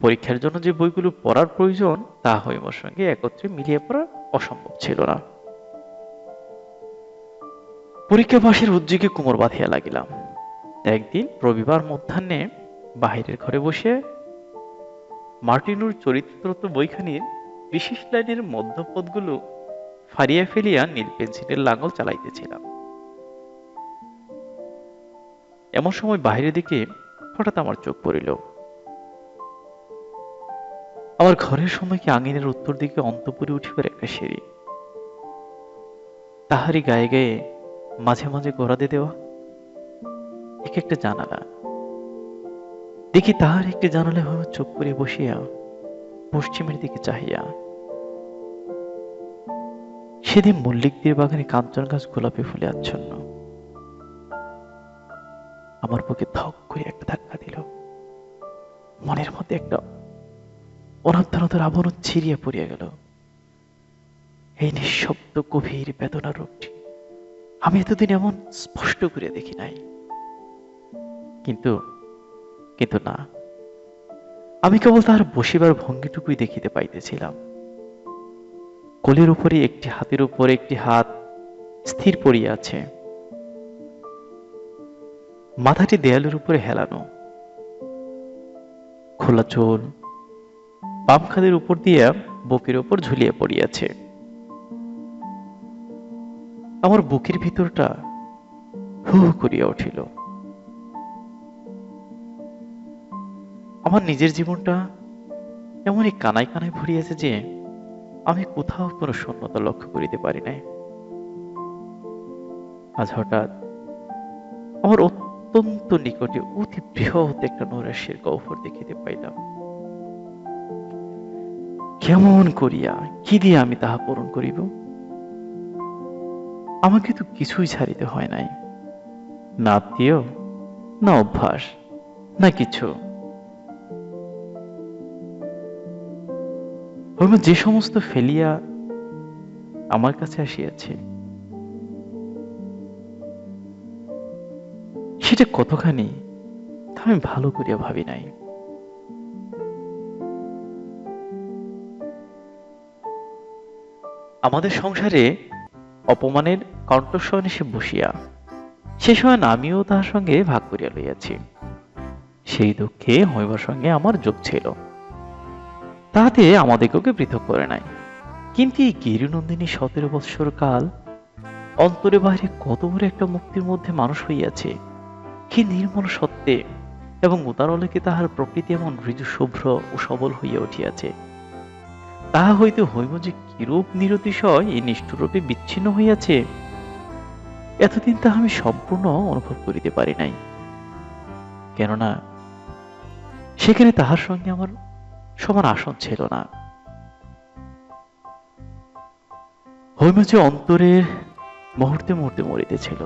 পরীক্ষার জন্য যে বইগুলো পড়ার প্রয়োজন তা হৈমর সঙ্গে একত্রে মিলিয়ে পড়া অসম্ভব ছিল না। পরীক্ষা পাশের উদ্যোগে কোমর বাঁধিয়া লাগিলাম। একদিন রবিবার মধ্যাহ্নে বাহিরের ঘরে বসে মার্টিনুর চরিত্রত বইখানির বিশেষ লাইনের মধ্যপদগুলো ফারিয়া ফেলিয়া নীল পেন্সিলের লাঙল চালাইতেছিলাম। এমন সময় বাহিরের দিকে হঠাৎ আমার চোখ পড়িল। আমার ঘরের সময়কে আঙিনের উত্তর দিকে অন্তপুরে উঠিবার একটা সিঁড়ি, তাহারই গায়ে গায়ে মাঝে মাঝে গোড়াদে দেওয়া এক একটা জানালা। দেখি তাহার একটি জানালায় হয়ে চোখ করে বসিয়া পশ্চিমের দিকে চাহিয়া সেদিন মল্লিক দিয়ে বাগানে কাঞ্চন গাছ গোলাপে ফুলে আচ্ছন্ন। আমার বুকে ধক করে একটা ধাক্কা দিল। মনের মধ্যে একটা অনাবধানতার আবরণ ছিড়িয়া পড়িয়া গেল। এই নিঃশব্দ গভীর বেদনার রূপটি আমি এতদিন এমন স্পষ্ট করে দেখি নাই। কিন্তু কিন্তু না, আমি কেবল তাহার বসিবার ভঙ্গিটুকুই দেখিতে পাইতেছিলাম। কোলের উপরে একটি হাতের উপর একটি হাত স্থির পড়িয়া আছে, মাথাটি দেয়ালের উপরে হেলানো, খোলা চুল বাম খাদের উপর দিয়া বুকের উপর ঝুলিয়া পড়িয়াছে। আমার বুকের ভিতরটা হু হু করিয়া উঠিল। আমার নিজের জীবনটা এমনই কানায় কানায় ভরিয়াছে যে আমি কোথাও কোনো শূন্যতা লক্ষ্য করিতে পারি নাই। আজ হঠাৎ আমার অত্যন্ত নিকটে অতি বৃহৎ একটা নৈরাশ্যের গহ্বর দেখিতে পাইলাম। কেমন করিয়া কি দিয়ে আমি তাহা পূরণ করিব? আমাকে তো কিছুই ছাড়িতে হয় নাই, না আত্মীয়, না অভ্যাস, না কিছু। যে সমস্ত ফেলিয়া আমার কাছে আসিয়াছে সেটা কতখানি তা আমি ভালো করিয়া ভাবি নাই। আমাদের সংসারে অপমানের কণ্ঠস্বর এসে বসিয়া সে সময় আমিও তাহার সঙ্গে ভাগ করিয়া লইয়াছি। সেই দুঃখে হইবার সঙ্গে আমার যোগ ছিল, তাহাতে আমাদিগকে পৃথক করে নাই। কিন্তু এই গিরিনন্দিনী 17 বৎসর কাল অন্তরে বাহিরে কত বড় একটা মুক্তির মধ্যে মানুষ হইয়াছে। কি নির্মল সত্ত্বে এবং উদারলকে তাহার প্রকৃতি এমন ঋজু শুভ্র ও সবল হইয়া উঠিয়াছে, তাহা হইতে হইম যে কিরূপ নিরতিশয় এই নিষ্ঠুরূপে বিচ্ছিন্ন হইয়াছে এতদিন তাহা আমি সম্পূর্ণ অনুভব করিতে পারি নাই। কেননা সেখানে তাহার সঙ্গে আমার সমান আসন ছিল না। হইম যে অন্তরের মুহূর্তে মুহূর্তে মরিতেছিল,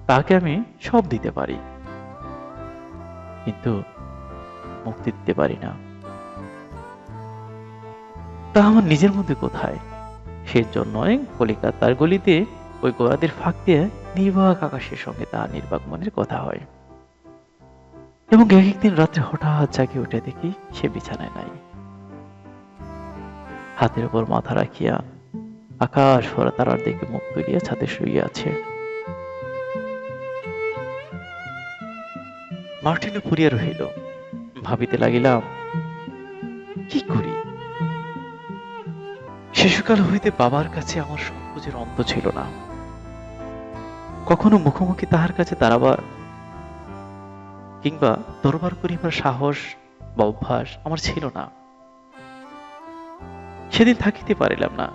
তাকে আমি সব দিতে পারি কিন্তু মুক্তি দিতে পারি না। তা আমার নিজের মধ্যে কোথায়? সেজন্যই কলিকাতার গলিতে ওই গোড়াদের ফাঁক দিয়ে নির্বাক আকাশের সঙ্গে তার নির্বাক মনের কথা হয়। এবং এক একদিন রাত্রে হঠাৎ জাগে উঠে দেখি সে বিছানায় নাই। হাতের উপর মাথা রাখিয়া আকাশ ভরা তারার দিকে মুখ তুলিয়া ছাদে শুইয়া আছে। মার্টিনো পড়িয়া রহিল। ভাবিতে লাগিলাম, কি করি? শিশুকাল হইতে বাবার কাছে আমার সংকোচের অন্ত ছিল না। কখনো মুখোমুখি তাহার কাছে দাঁড়াবার কিংবা দরবার করিবার সাহস বা অভ্যাস আমার ছিল না। সেদিন থাকিতে পারিলাম না।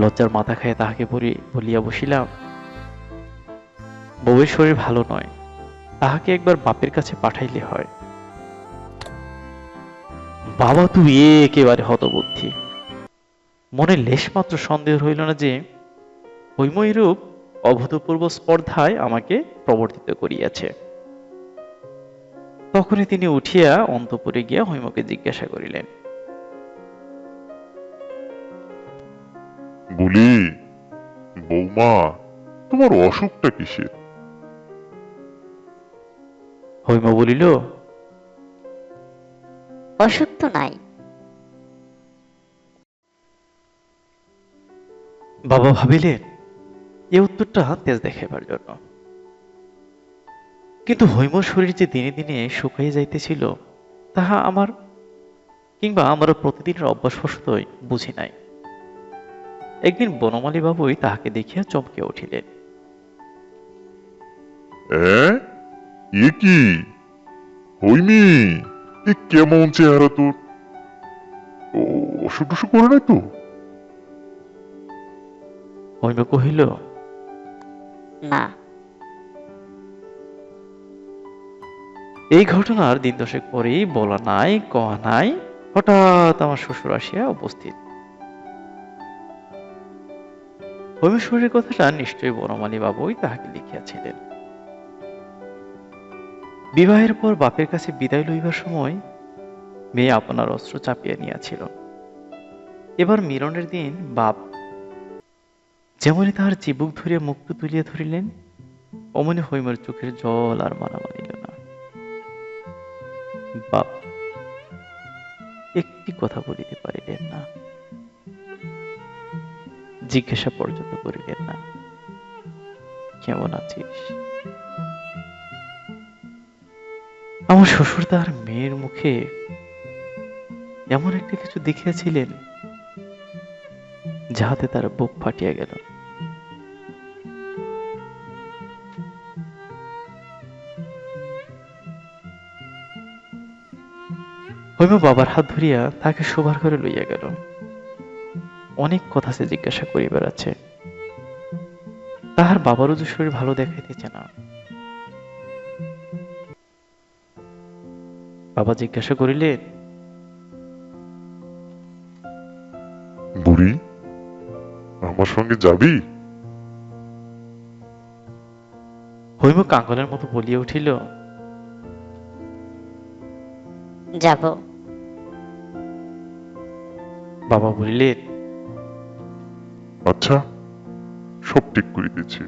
লজ্জার মাথা খাইয়া তাহাকে বলিয়া বসিলাম, বউয়ের শরীর ভালো নয়, তাহাকে একবার বাপের কাছে পাঠাইলে হয়। বাবা তুই একেবারে হতবুদ্ধি। মনে লেশমাত্র সন্দেহ হইল না যে হৈময়রূপ অভূতপূর্ব স্পর্ধায় আমাকে প্রবর্তিত করিয়াছে। তখনই তিনি উঠিয়া অন্তঃপুরে গিয়া হৈমকে জিজ্ঞাসা করিলেন, বলি, বৌমা, তোমার অসুখটা কিসের? হৈম বলিল, অসুখ তো নাই। বাবা ভাবিলেন এ উত্তরটা তেজ দেখাইবার জন্য, কিন্তু হৈমর শরীর যে দিনে দিনে শুকাইয়া যাইতেছিল তাহা আমার কিংবা আমারও প্রতিদিনের অভ্যাসবশতই বুঝি নাই। একদিন বনমালী বাবুই তাহাকে দেখিয়া চমকে উঠিলেন। এ কি হইনি? এ কেমন চেহারা তোর? অসুখ টসুখ করে নাই তো? হৈম কহিল, না। এই ঘটনার দিন দশেক পরেই বলা নাই কওয়া নাই হঠাৎ আমার শ্বশুর আসিয়া উপস্থিত। হৈমের শরীরের কথাটা নিশ্চয়ই বনমালী বাবুই তাহাকে লিখিয়াছিলেন। বিবাহের পর বাপের কাছে বিদায় লইবার সময় মেয়ে আপনার অস্ত্র চাপিয়া নিয়াছিল। এবার মিলনের দিন বাপ যেমনি তাহার চিবুক ধরিয়া মুক্ত তুলিয়া ধরিলেন, অমনি হৈমের চোখের জল আর মানা মানিল না। বাপ একটি কথা বলিতে পারিলেন না, জিজ্ঞাসা পর্যন্ত করিলেন না, কেমন আছিস? আমার শ্বশুর তার মেয়ের মুখে এমন একটা কিছু দেখিয়াছিলেন যাহাতে তার বুক ফাটিয়া গেল। হৈম বাবার হাত ধরিয়া তাকে শোবার ঘরে লইয়া গেল। অনেক কথা সে জিজ্ঞাসা করিবার আছে। তাহার বাবারও যে শরীর ভালো দেখাইতেছে না। বাবা জিজ্ঞাসা করিলেন, বুড়ি, আমার সঙ্গে যাবি? হৈম কাঙ্গলের মতো বলিয়া উঠিল, যাব। বাবা বলিলেন, আচ্ছা, সব ঠিক করিতেছি।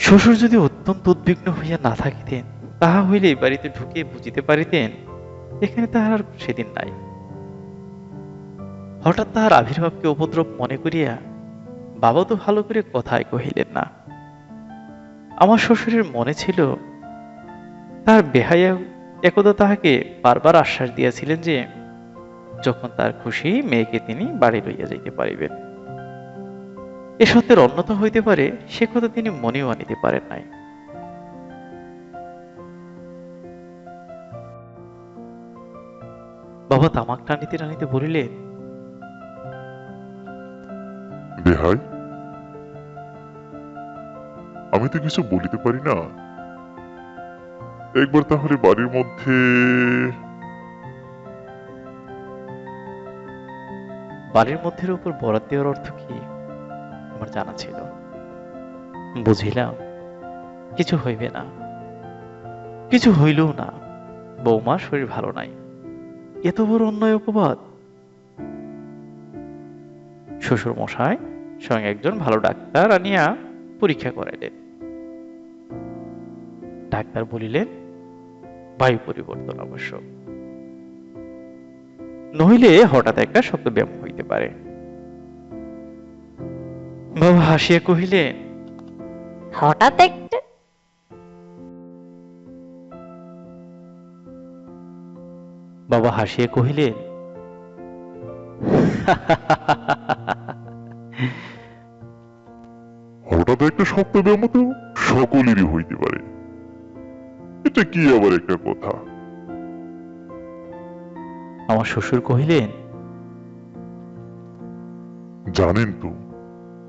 শ্বশুর যদি অত্যন্ত উদ্বিগ্ন হইয়া না থাকিতেন তাহা হইলে এই বাড়িতে ঢুকে বুঝিতে পারিতেন এখানে তাহার আর সেদিন নাই। হঠাৎ তাহার আবির্ভাবকে উপদ্রব মনে করিয়া বাবা তো ভালো করে কথাই কহিলেন না। আমার শ্বশুরের মনে ছিল তার বেহাইয়া একদা তাহাকে বারবার আশ্বাস দিয়াছিলেন যে যখন তার খুশি মেয়েকে তিনি বাড়ি লইয়া যাইতে পারিবেন। এ সত্যের অন্যথা হইতে পারে সে কথা তিনি মনেও আনিতে পারেন নাই। বাবা তামাক টানিতে টানিতে বলিলেন, বেহাই, আমি তো কিছু বলিতে পারি না। একবার তাহলে বাড়ির মধ্যে বাড়ির মধ্যের উপর বরাদ দেওয়ার অর্থ কি আমার জানা ছিল। বুঝিলাম কিছু হইবে না, কিছু হইলও না। বৌমার শরীর ভালো নাই, এত বড় অন্যায় অপবাদ। শ্বশুর মশাই স্বয়ং একজন ভালো ডাক্তার আনিয়া পরীক্ষা করাইলেন। ডাক্তার বলিলেন বায়ু পরিবর্তন আবশ্যক, নইলে হঠাৎ একটা শক্ত ব্যায়াম হইতে পারে। বাবা হাসিয়া কহিলেন, হঠাৎ একটা? বাবা হাসিয়া কহিলেন, হঠাৎ একটা শক্ত ব্যায়াম তো সকলেরই হইতে পারে। এটা কি আবার একটা কথা? আমার শ্বশুর কহিলেন, জানেন তো,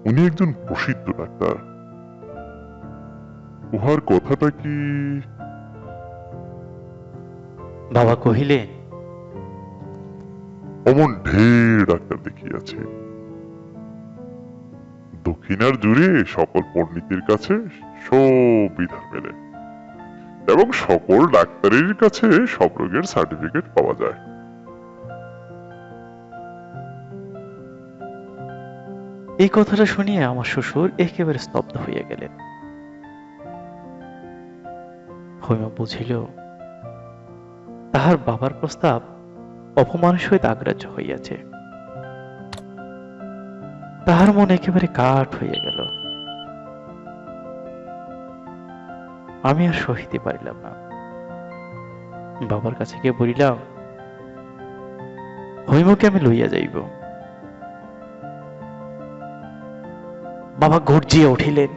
উনি একজন প্রসিদ্ধ ডাক্তার। উহার কথাটা কি? বাবা কহিলেন, অমন ঢের ডাক্তার দেখিয়াছে। দক্ষিণার জুড়ে সকল পণ্ডিতের কাছে সব বিধান মেলে। এবং সকল ডাক্তারের কাছে সব রোগের সার্টিফিকেট পাওয়া যায়। এই কথাটা শুনিয়ে আমার শ্বশুর একেবারে স্তব্ধ হইয়া গেলেন। হৈমা বুঝিল তাহার বাবার প্রস্তাব অপমানের সহিত আগ্রাহ্য হইয়াছে। তাহার মন একেবারে কাঠ হইয়া গেল। আমি আর সহিতে পারিলাম না। বাবার কাছে গিয়ে বলিলাম, হৈমকে আমি লইয়া যাইব। বাবা গর্জিয়া উঠিলেন,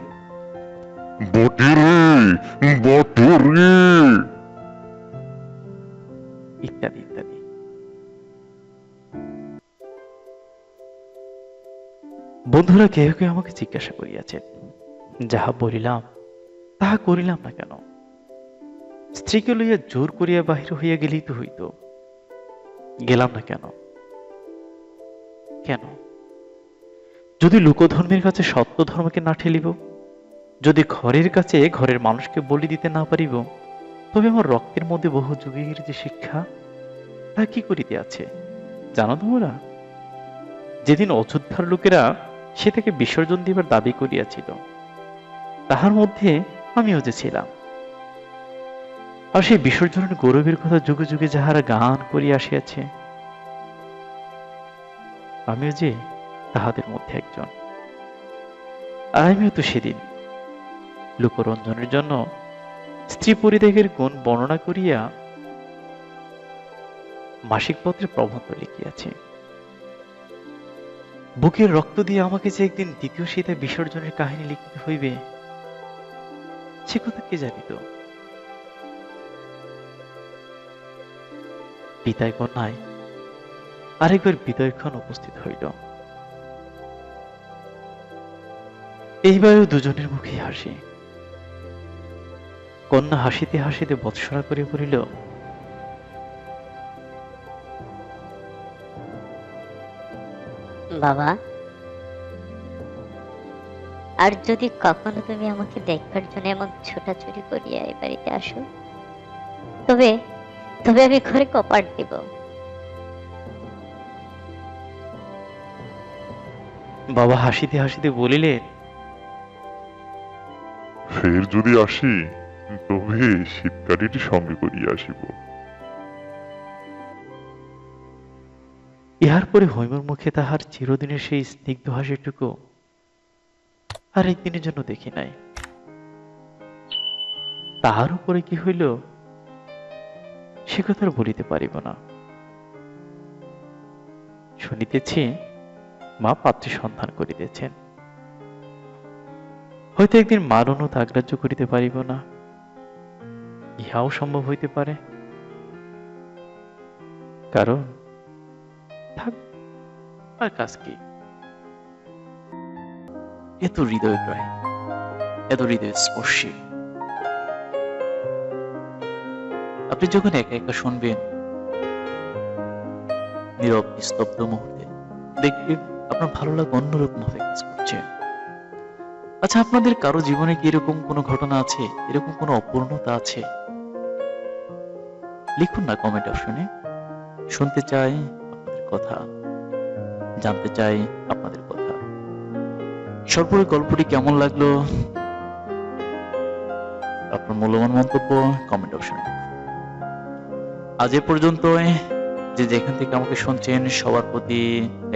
বটে রে, বটে রে। ইত্যাদি ইত্যাদি। বন্ধুরা কেহ কেউ আমাকে জিজ্ঞাসা করিয়াছেন, যাহা বলিলাম তাহা করিলাম না কেন? স্ত্রীকে লইয়া জোর করিয়া বাহির হইয়া গেলেই তো হইত, গেলাম না কেন? কেন? যদি লোকধর্মের কাছে সত্য ধর্মকে না ঠেলিব, যদি ঘরের কাছে ঘরের মানুষকে বলি দিতে না পারিব, তবে আমার রক্তের মধ্যে বহু যুগের যে শিক্ষা, তা কি করিতে আছে জানো তোমরা? যেদিন অযোধ্যার লোকেরা সে থেকে বিসর্জন দিবার দাবি করিয়াছিল, তাহার মধ্যে আমিও যে ছিলাম। আর সেই বিসর্জনের গৌরবের কথা যুগে যুগে যাহারা গান করিয়া আসিয়াছে, আমিও যে তাহাদের মধ্যে একজন। আর আমিও তো সেদিন লোকরঞ্জনের জন্য স্ত্রী পরিত্যাগের গুণ বর্ণনা করিয়া মাসিক পত্রে প্রবন্ধ লিখিয়াছি। বুকের রক্ত দিয়ে আমাকে যে একদিন দ্বিতীয় সীতা বিসর্জনের কাহিনী লিখিতে হইবে, সে কথা কে জানিত? পিতায় কন্যায় আরেকবার বিদয়ক্ষণ উপস্থিত হইল। এইবারও দুজনের মুখে হাসি। কন্যা হাসিতে হাসিতে বৎসরা করে বলিল, বাবা, আর যদি কখনো তুমি আমাকে দেখবার জন্য এমন ছোটাছুটি করিয়া এই বাড়িতে আসো, তবে তবে আমি ঘরে কপাট দিব। বাবা হাসিতে হাসিতে বলিলেন, ফের যদি আসি, তবে শীতকাঠিটি সঙ্গে করিয়া আসিব। ইহার পরে হৈমর মুখে তাহার চিরদিনের সেই স্নিগ্ধ হাসিটুকু আর একদিনের জন্য দেখি নাই। তাহার উপরে কি হইল সে কথা আর বলিতে পারিব না। শুনিতেছি মা পাত্রী সন্ধান করিতেছেন। হয়তো একদিন মারণও তাগ্রাহ্য করিতে পারিব না, ইহাও সম্ভব হইতে পারে। কারণ থাক, আর কাজ কি? এত হৃদয় প্রায়, এত হৃদয় স্পর্শী। আপনি যখন একা একা শুনবেন, নীরব নিস্তব্ধ মুহূর্তে, দেখবেন আপনার ভালো লাগা অন্যরকম ভাবে কাজ করছে। আচ্ছা, আপনাদের কারো জীবনে কি এরকম কোনো ঘটনা আছে, এরকম কোনো অপূর্ণতা আছে? লিখুন না কমেন্ট অপশনে। শুনতে চাই আপনাদের কথা, জানতে চাই আপনাদের কথা। সর্বোপরি গল্পটি কেমন লাগলো, আপনার মূল্যবান মন্তব্য কমেন্ট অপশনে। আজ এ পর্যন্তই। যে যেখান থেকে আমাকে শুনছেন সবার প্রতি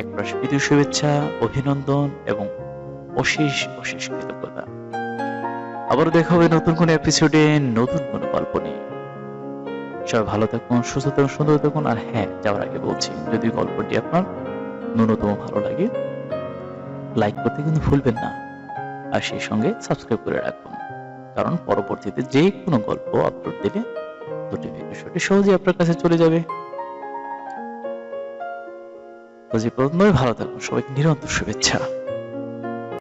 একপ্রাশ প্রীতি শুভেচ্ছা, অভিনন্দন এবং অশেষ অশেষ কৃতজ্ঞতা। আবার দেখা হবে নতুন কোন এপিসোডে, নতুন কোন গল্প নিয়ে। সবাই ভালো থাকুন, সুস্থ থাকুন, সুন্দর থাকুন। আর হ্যাঁ, যাওয়ার আগে বলছি, যদি গল্পটি আপনার ন্যূনতম ভালো লাগে, লাইক করতে কিন্তু ভুলবেন না। আর সেই সঙ্গে সাবস্ক্রাইব করে রাখুন, কারণ পরবর্তীতে যে কোনো গল্প আপলোড দিলে নোটিফিকেশনটি সহজেই আপনার কাছে চলে যাবে। তো যে পর্যন্ত ভালো থাকুন, সবাইকে নিরন্তর শুভেচ্ছা।